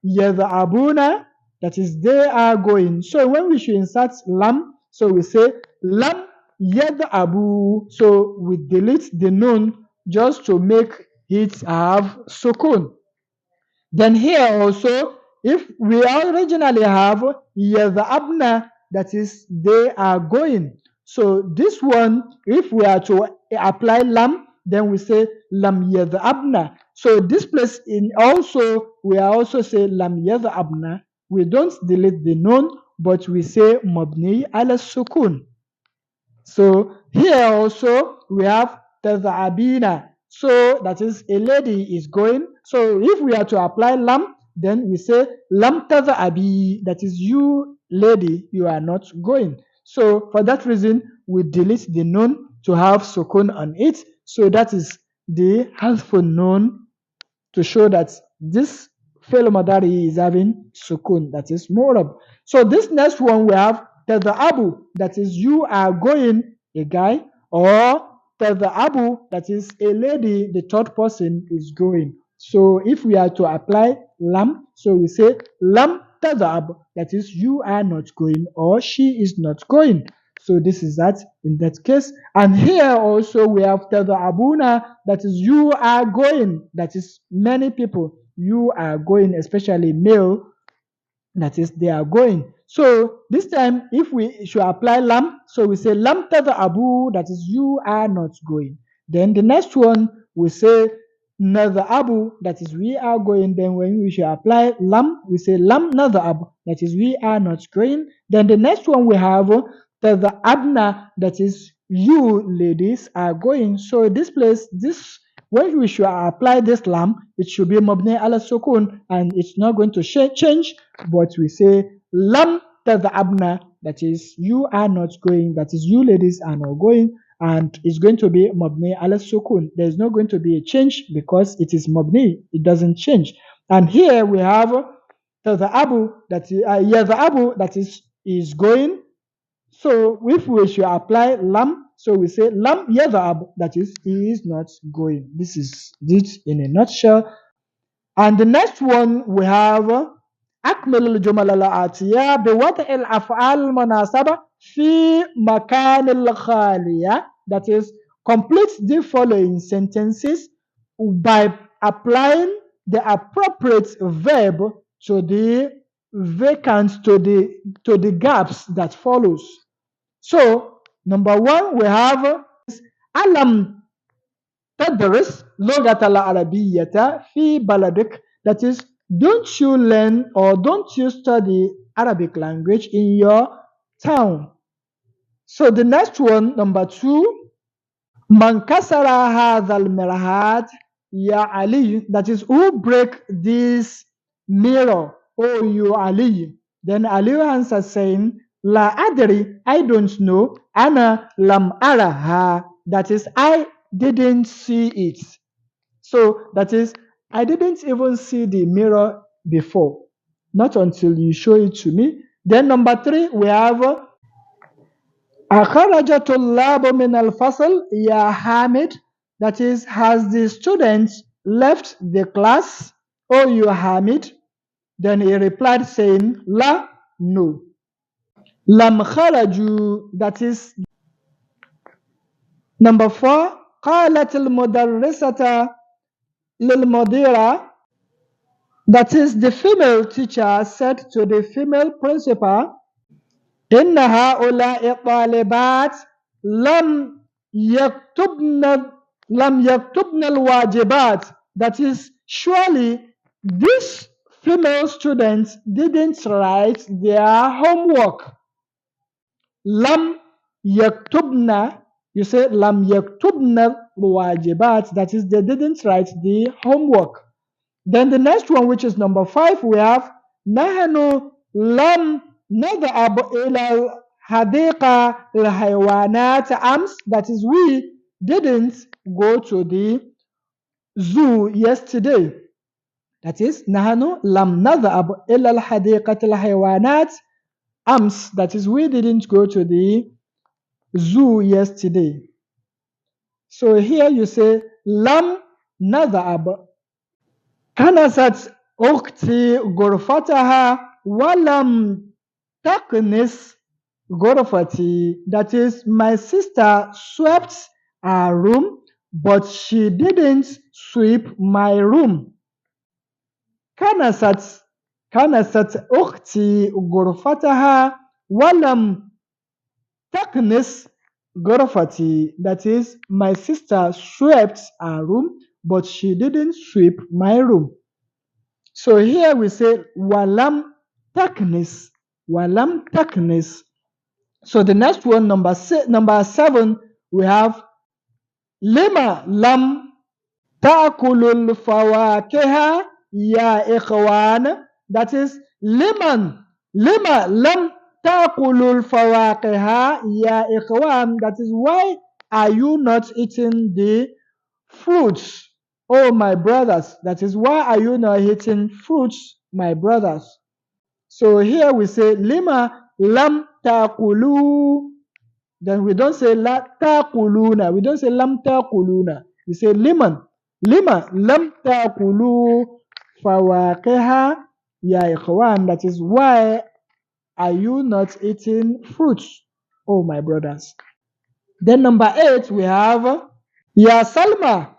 A: yadhabuna, that is they are going. So when we should insert lam, so we say lam yadhabu. So we delete the nun just to make it have sukun. Then here also, if we originally have yadhabna, that is they are going. So this one, if we are to apply lam, then we say lam yadhabna. So this place in also, we are also say lam yadhabna. We don't delete the nun, but we say mabni ala sukun. So here also we have tadhhabina. So that is a lady is going. So if we are to apply lam, then we say lam tadhhabi, that is you lady, you are not going. So for that reason, we delete the nun to have sukun on it. So that is the helpful nun to show that this fi'l madari is having sukun, that is mu'rab. So this next one we have tadhhabu, that is you are going, a guy, or tadhhabu, that is a lady, the third person is going. So if we are to apply lam, so we say lam tadhhab, that is you are not going or she is not going. So this is that in that case. And here also we have tadhhabuna, that is you are going, that is many people, you are going, especially male, that is they are going. So this time if we should apply lam, so we say lam tadhhabu, that is you are not going. Then the next one we say nadhhabu, that is we are going. Then when we should apply lam, we say lam nadhhab, that is we are not going. Then the next one we have tadhhabna, that is you ladies are going. So this place, this when we should apply this lam, it should be mabni ala sukun, and it's not going to change, but we say lam tadhhabna, that is you are not going, that is you ladies are not going, and it's going to be mabni ala sukun. There's not going to be a change because it is mabni, it doesn't change. And here we have tadhhabu, that is yadhhabu, that is going. So if we should apply lam, so we say lam yadhab, that is, he is not going. This is it in a nutshell. And the next one we have أكمل الجمل الآتية بوضع الأفعال المناسبة في مكان الخالية. That is, complete the following sentences by applying the appropriate verb to the vacant, to the gaps that follows. So number one we have ألم تدرس لغة العربية في بلدك. That is, don't you learn or don't you study Arabic language in your town? So the next one, number two, من كسر هذا المرآة يا علي. That is, who break this mirror, oh you Ali. Then Ali answers saying, لا أدري, I don't know. أنا لم أرها. That is, I didn't see it. So that is, I didn't even see the mirror before, not until you show it to me. Then number three, we have أخرج الطلاب من الفصل يا حامد. That is, has the students left the class, oh you Hamid? Then he replied saying, لا, no. لم خرجوا. That is, number four, قالت المدرسة للمديرة. That is, the female teacher said to the female principal, إن هؤلاء الطالبات لم يكتبن الواجبات. That is, surely these female students didn't write their homework. لم يكتبن, you say لم يكتبن الواجبات. That is, they didn't write the homework. Then the next one, which is number five, we have نحن لم نذهب إلى حديقة الحيوانات أمس. That is, we didn't go to the zoo yesterday. That is, نحن لم نذهب إلى حديقة الحيوانات أمس. That is, we didn't go to the zoo yesterday. So here you say لم نذهب. كنست أختي غرفتها ولم تكنس غرفتي. That is, my sister swept her room, but she didn't sweep my room. كنست أختي غرفتها ولم تكنس غرفتي. That is, my sister swept her room, but she didn't sweep my room. So here we say walam taknis. Walam taknis. So the next one, number seven, we have lima lam ta'kulul fawakiha ya ikhwan. That is, lima lam ta'kulul fawakiha ya ikhwan. That is, why are you not eating the fruits, oh my brothers? That is, why are you not eating fruits, my brothers? So here we say lima lam taqulu. Then we don't say la taquluna. We don't say lam taquluna. We say lima lam taqulu fawaqiha ya ikhwan. That is, why are you not eating fruits, oh my brothers? Then number eight, we have Ya Salma.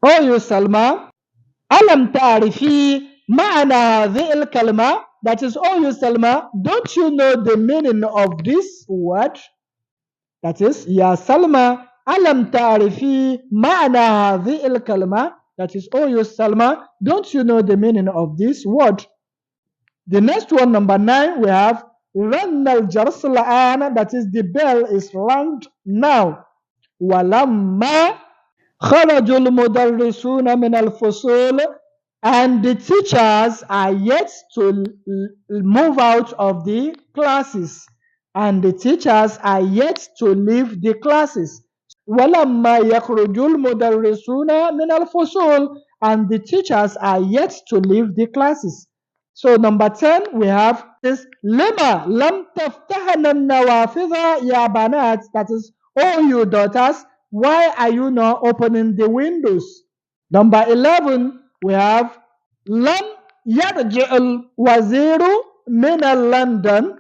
A: Oh, you Salma. Alam ta'rifi ma'ana hadhihi al-kalma. That is, oh, you Salma, don't you know the meaning of this word? That is, Ya Salma. Alam ta'rifi ma'ana hadhihi al-kalma. That is, oh, you Salma, don't you know the meaning of this word? The next one, number nine, we have Ranna al-jars al-an. That is, the bell is rung now. Walamma kharajul mudarrisuna min al-fusul, and the teachers are yet to move out of the classes. And the teachers are yet to leave the classes. Walamma yakhrujul mudarrisuna min al-fusul, and the teachers are yet to leave the classes. So number 10 we have is lima lam taftahna nawafidha ya banat. That is, oh you daughters, why are you not opening the windows? Number 11 we have lam yarji'ul waziru min London.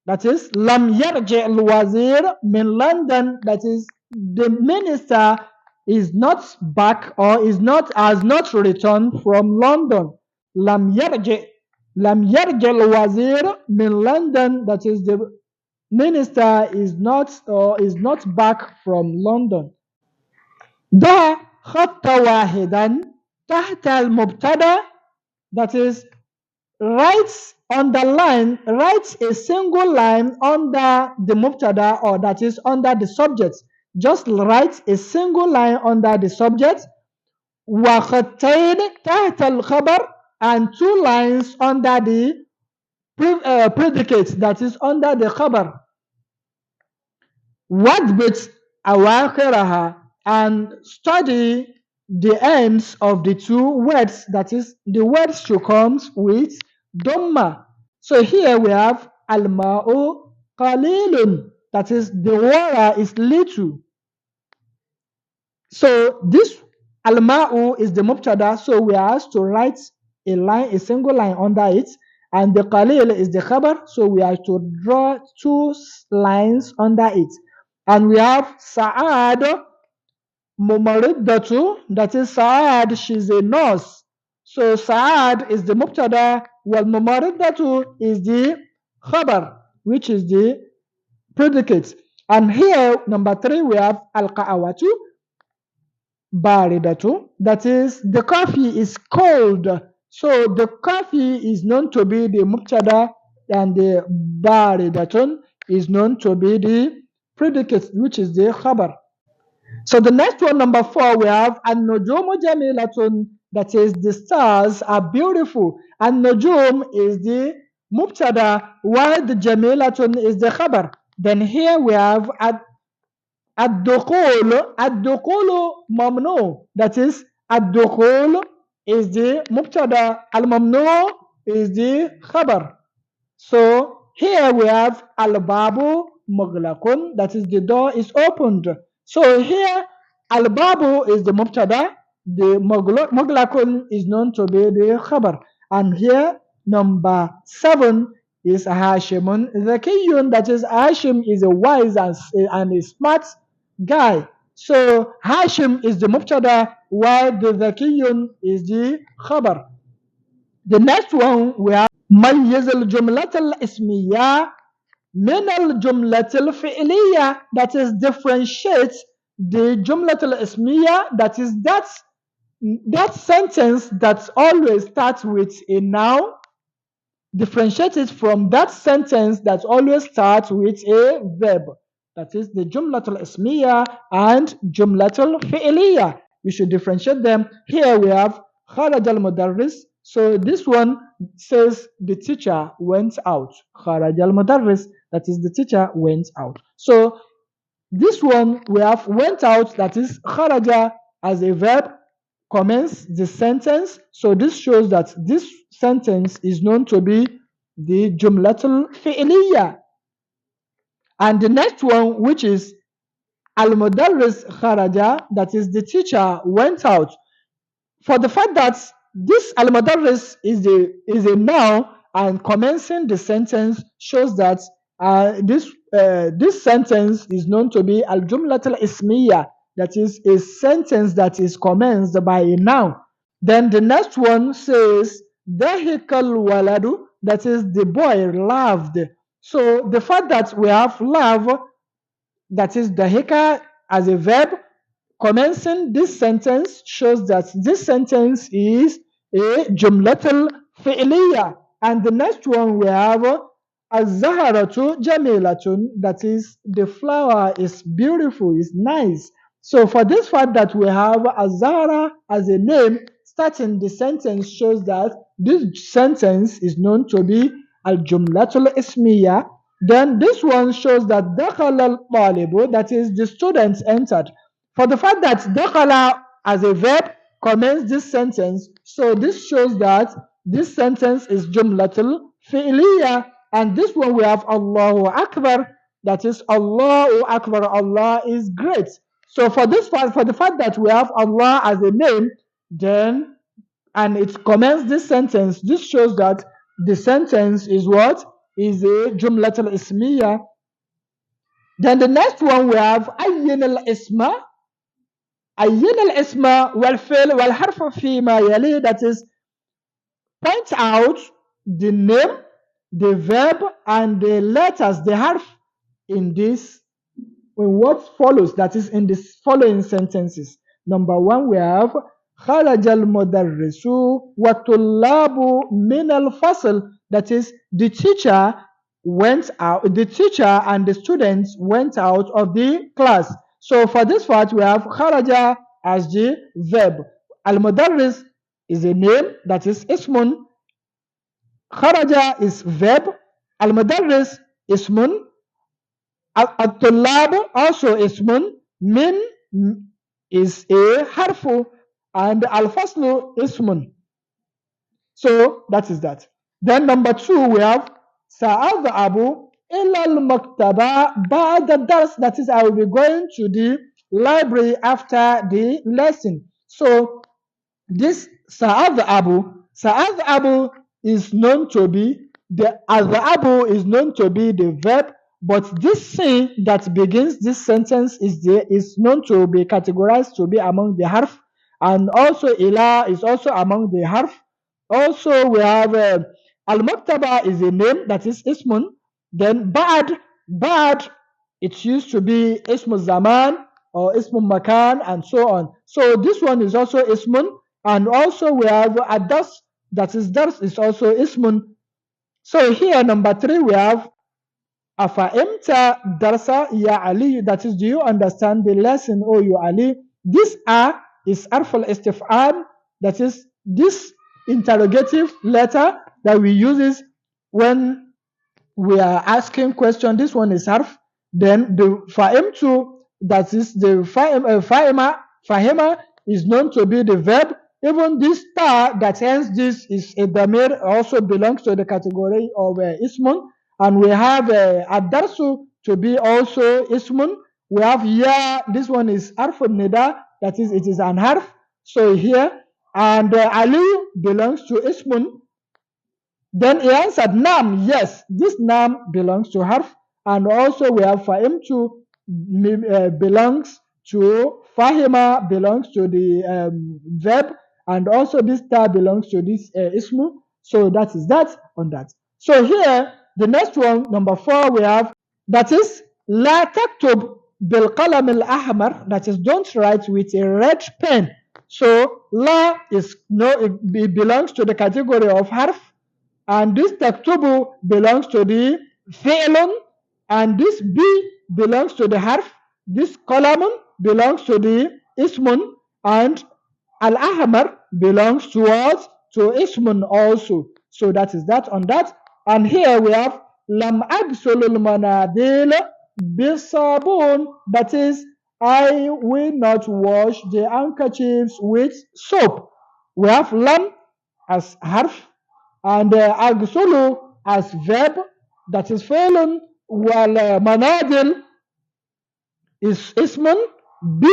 A: That is, lam yarji'ul wazir min London. That is, the minister is not back or has not returned from London. Lam yarji'ul wazir min London. That is, the minister is not back from London. ضع خط واحدا تحت المبتدا. That is, write a single line under the mubtada, or that is under the subject. Just write a single line under the subject. وخطين تحت الخبر, and 2 lines under the predicate, that is under the khabar. واضبط أواخرها, and study the ends of the 2 words, that is, the words should come with dhamma. So here we have al-ma'u qalilun, that is, the water is little. So this al-ma'u is the mubtada, so we are asked to write a single line under it, and the qalil is the khabar, so we have to draw 2 lines under it. And we have Sa'ad Mumariddatu, that is, Sa'ad, she's a nurse. So Sa'ad is the mubtada, while Mumariddatu is the khabar, which is the predicate. And here, number 3, we have Al-Qa'awatu Baridatu, that is, the coffee is cold. So the coffee is known to be the mubtada, and the Baridatun is known to be the predicate, which is the khabar. So the next one, number 4, we have an-nujumu jamilatun, that is, the stars are beautiful. An-nujum is the mubtada, while the jamilatun is the khabar. Then here we have ad-dukhul mamnu, that is, ad-dukhul is the mubtada, al-mamnu is the khabar. So here we have al-babu mughlaqun, that is, the door is opened. So here al-babu is the mubtada, the mughlaqun is known to be the khabar. And here number 7 is Hashimun Zakiyun, that is, Hashim is a wise and a smart guy. So Hashim is the mubtada, while the Zakiyun is the khabar. The next one we have ميز الجملة الاسمية من الجملة الفعلية, that is, differentiate the جملة الاسمية, that is, that sentence that always starts with a noun, differentiate it from that sentence that always starts with a verb, that is, the جملة الاسمية and جملة الفعلية. You should differentiate them. Here we have خرج المدرس. So this one says the teacher went out. خرج المدرس, that is, the teacher went out. So this one we have went out, that is, kharaja as a verb commence the sentence. So this shows that this sentence is known to be the jumlatul fi'liya. And the next one, which is al-mudarris kharaja, that is, the teacher went out. For the fact that this al-mudarris is a noun and commencing the sentence shows that this sentence is known to be al-jumlatul ismiya, that is, a sentence that is commenced by a noun. Then the next one says dahikal waladu, that is, the boy laughed. So the fact that we have laugh, that is, dahika as a verb commencing this sentence shows that this sentence is a jumlatul fi'liya. And the next one we have az-zaharatu jamilatun, that is, the flower is beautiful, is nice. So for this fact that we have az-zahara as a name starting the sentence shows that this sentence is known to be al-jumlatul ismiya. Then this one shows that dakhala al-talibu, that is, the student entered. For the fact that dakhala as a verb commences this sentence, so this shows that This sentence is Jumlatul Fi'liya. And this one we have Allahu Akbar. That is Allahu Akbar. Allah is great. So for this part, for the fact that we have Allah as a name, then and it commences this sentence, this shows that the sentence is what? Is a Jumlatul Ismiya. Then the next one we have Ayyin al-Isma. Ayyin al-Isma wal-Fi'l wal-Harf fima yali. That is, point out the name, the verb, and the letters, the harf in this, in what follows, that is in the following sentences. Number one, we have خرج المدرس والطلاب من الفصل. That is, the teacher went out, the teacher and the students went out of the class. So for this part, we have خرج as the verb. Al-Mudarris is a name, that is ismun. Kharaja is verb. Al-Mudarris ismun. Al-Tullab also ismun. Min is a harfu. And Al-Faslu ismun. So that is that. Then number two, we have Sa'adhabu ila al-maktaba ba'da dars. That is, I will be going to the library after the lesson. So this Sa'adhabu is known to be the Adhabu is known to be the verb, but this sin that begins this sentence is known to be categorized to be among the harf, and also ila is also among the harf. Also we have al-maktaba is a name, that is ismun. Then ba'd it used to be ismu zaman or ismu makan and so on. So this one is also ismun. And also we have adas, that is dars is also ismun. So here number three we have afa'imta darsa ya Ali. That is, do you understand the lesson, O you Ali? This is arfal istif'al. That is, this interrogative letter that we use when we are asking question. This one is harf. Then the fa'imtu, that is the fahima is known to be the verb. Even this star that ends this is a damir, also belongs to the category of ismun. And we have ad-darsu to be also ismun. We have ya, this one is harfun nida, that is, it is an harf. So here, and Ali belongs to ismun. Then he answered nam, yes, this nam belongs to harf. And also we have fa'imtu belongs to, fahima belongs to the verb, and also this ta belongs to this ismu. So that is that on that. So here, the next one, number four, we have, that is, la taktub bil qalam al ahmar. That is, don't write with a red pen. So la is it belongs to the category of harf, and this taktubu belongs to the fi'lun, and this b belongs to the harf. This qalamun belongs to the ismun, and al-ahmar belongs to what? To ismun also. So that is that on that. And here we have lam agsulul manadil bisabun. That is, I will not wash the handkerchiefs with soap. We have lam as harf, and agsulu as verb, that is fi'lun, while manadil is ismun. B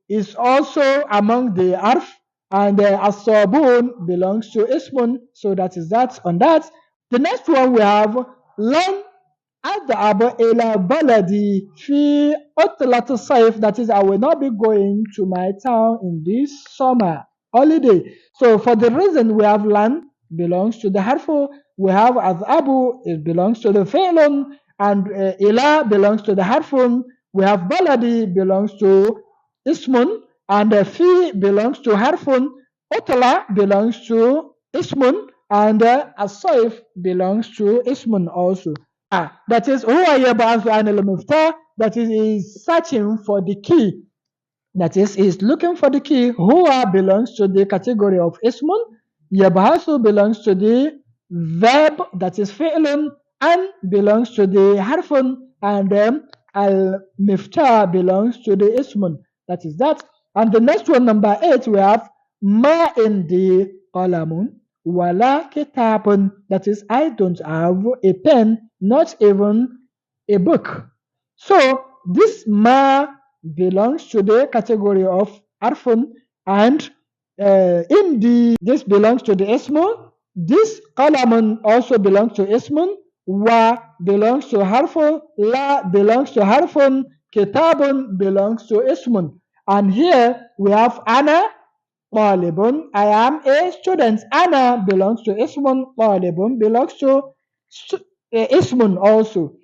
A: is also among the harf, and as-sabun belongs to ismun. So that is that on that. The next one we have lan adhab ila baladi fi utlat sayf. That is, I will not be going to my town in this summer holiday. So for the reason we have lan belongs to the harfu, we have adhabu, it belongs to the fi'lun, and ila belongs to the harfun. We have baladi belongs to ismun, and fi belongs to harfun. Utla belongs to ismun, and as-sayf belongs to ismun also. That is, huwa yab'athu an al-miftah. That is searching for the key. That is looking for the key. Huwa belongs to the category of ismun. Yab'athu belongs to the verb, that is fi'lun, and belongs to the harfun, and al-miftah belongs to the ismun. That is that. And the next one, number 8, we have ma in the qalamun wala kitabun, that is, I don't have a pen, not even a book. So this ma belongs to the category of arfun, and this belongs to the ismun. This qalamun also belongs to ismun. Wa belongs to harfun. La belongs to harfun. Kitabun belongs to ismun. And here we have ana talibun. I am a student. Ana belongs to ismun. Talibun belongs to ismun also.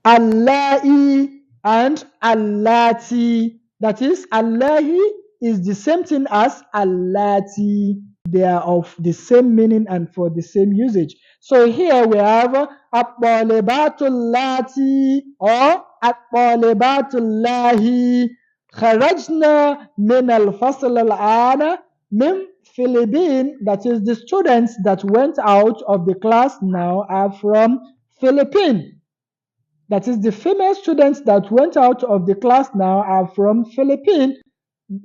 A: Allahi and Allati. That is, Allahi is the same thing as Allati. They are of the same meaning and for the same usage. So here we have At-Talibatullati or At-Talibatullahi. Kharajna min al-fasl al-ana min Philippines. That is, the students that went out of the class now are from Philippines. That is, the female students that went out of the class now are from Philippines.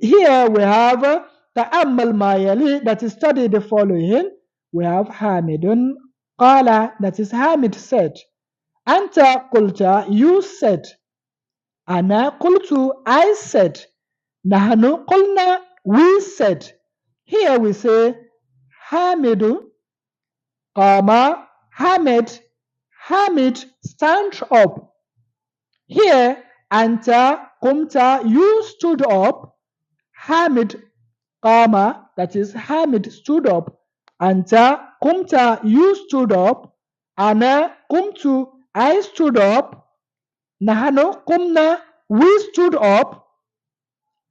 A: Here we have Ta'ammal Mayali, that is, study the following. We have Hamidun Qala, that is, Hamid said. Anta Qulta, you said. Ana Qultu, I said. Nahanu Qulna, we said. Here we say Hamidu Qama Hamid. Hamid, stand up. Here, Anta Qumta, you stood up. Hamid Qama, that is, Hamid stood up. Anta Qumta, you stood up. Ana Qumtu, I stood up. Nahanu Qumna, we stood up.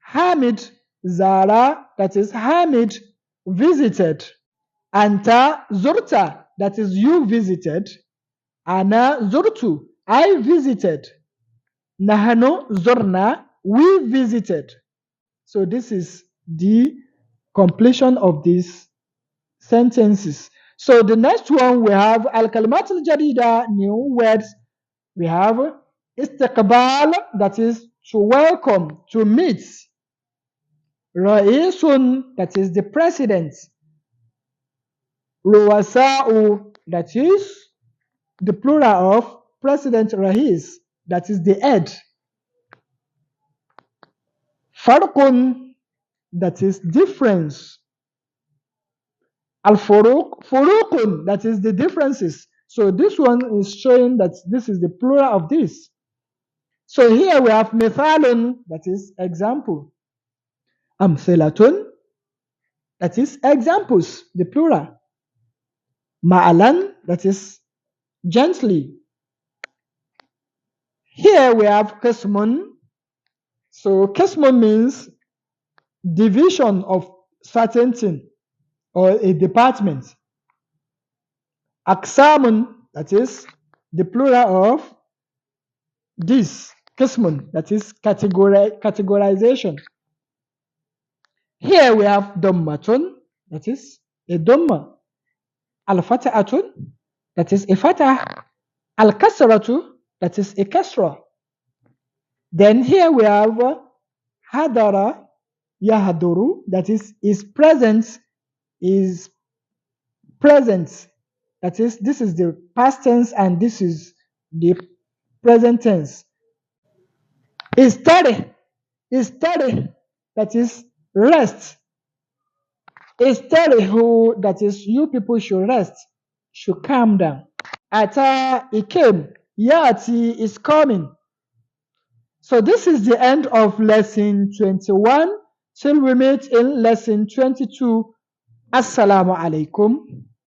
A: Hamid Zara, that is, Hamid visited. Anta Zurta, that is, you visited. Ana zurtu, I visited. Nahanu zurna, we visited. So this is the completion of these sentences. So the next one we have al-kalimat al-jadida, new words. We have istiqbal, that is, to welcome, to meet. Ra'isun, that is, the president. Ruwasa'u, that is, the plural of President Rais, that is the head. Farqun, that is difference. Al-furuq, furuqun, that is the differences. So this one is showing that this is the plural of this. So here we have mithalun, that is example. Amthilatun, that is examples, the plural. Ma'alan, that is gently. Here we have Qismun. So Qismun means division of certain thing or a department. Aqsamun, that is the plural of this. Qismun, that is categorization. Here we have Dammatun, that is a Damma. Al-Fata'atun, that is a Fatah. Al-Kasratu, that is a Kasra. Then here we have Hadara Yahduru, that is present, is present. That is, this is the past tense and this is the present tense. Istari, that is rest. Istarihu, that is, you people should rest, should calm down. Ata, it came. Yati is coming. So this is the end of lesson 21. Till we meet in lesson 22. Assalamu alaikum.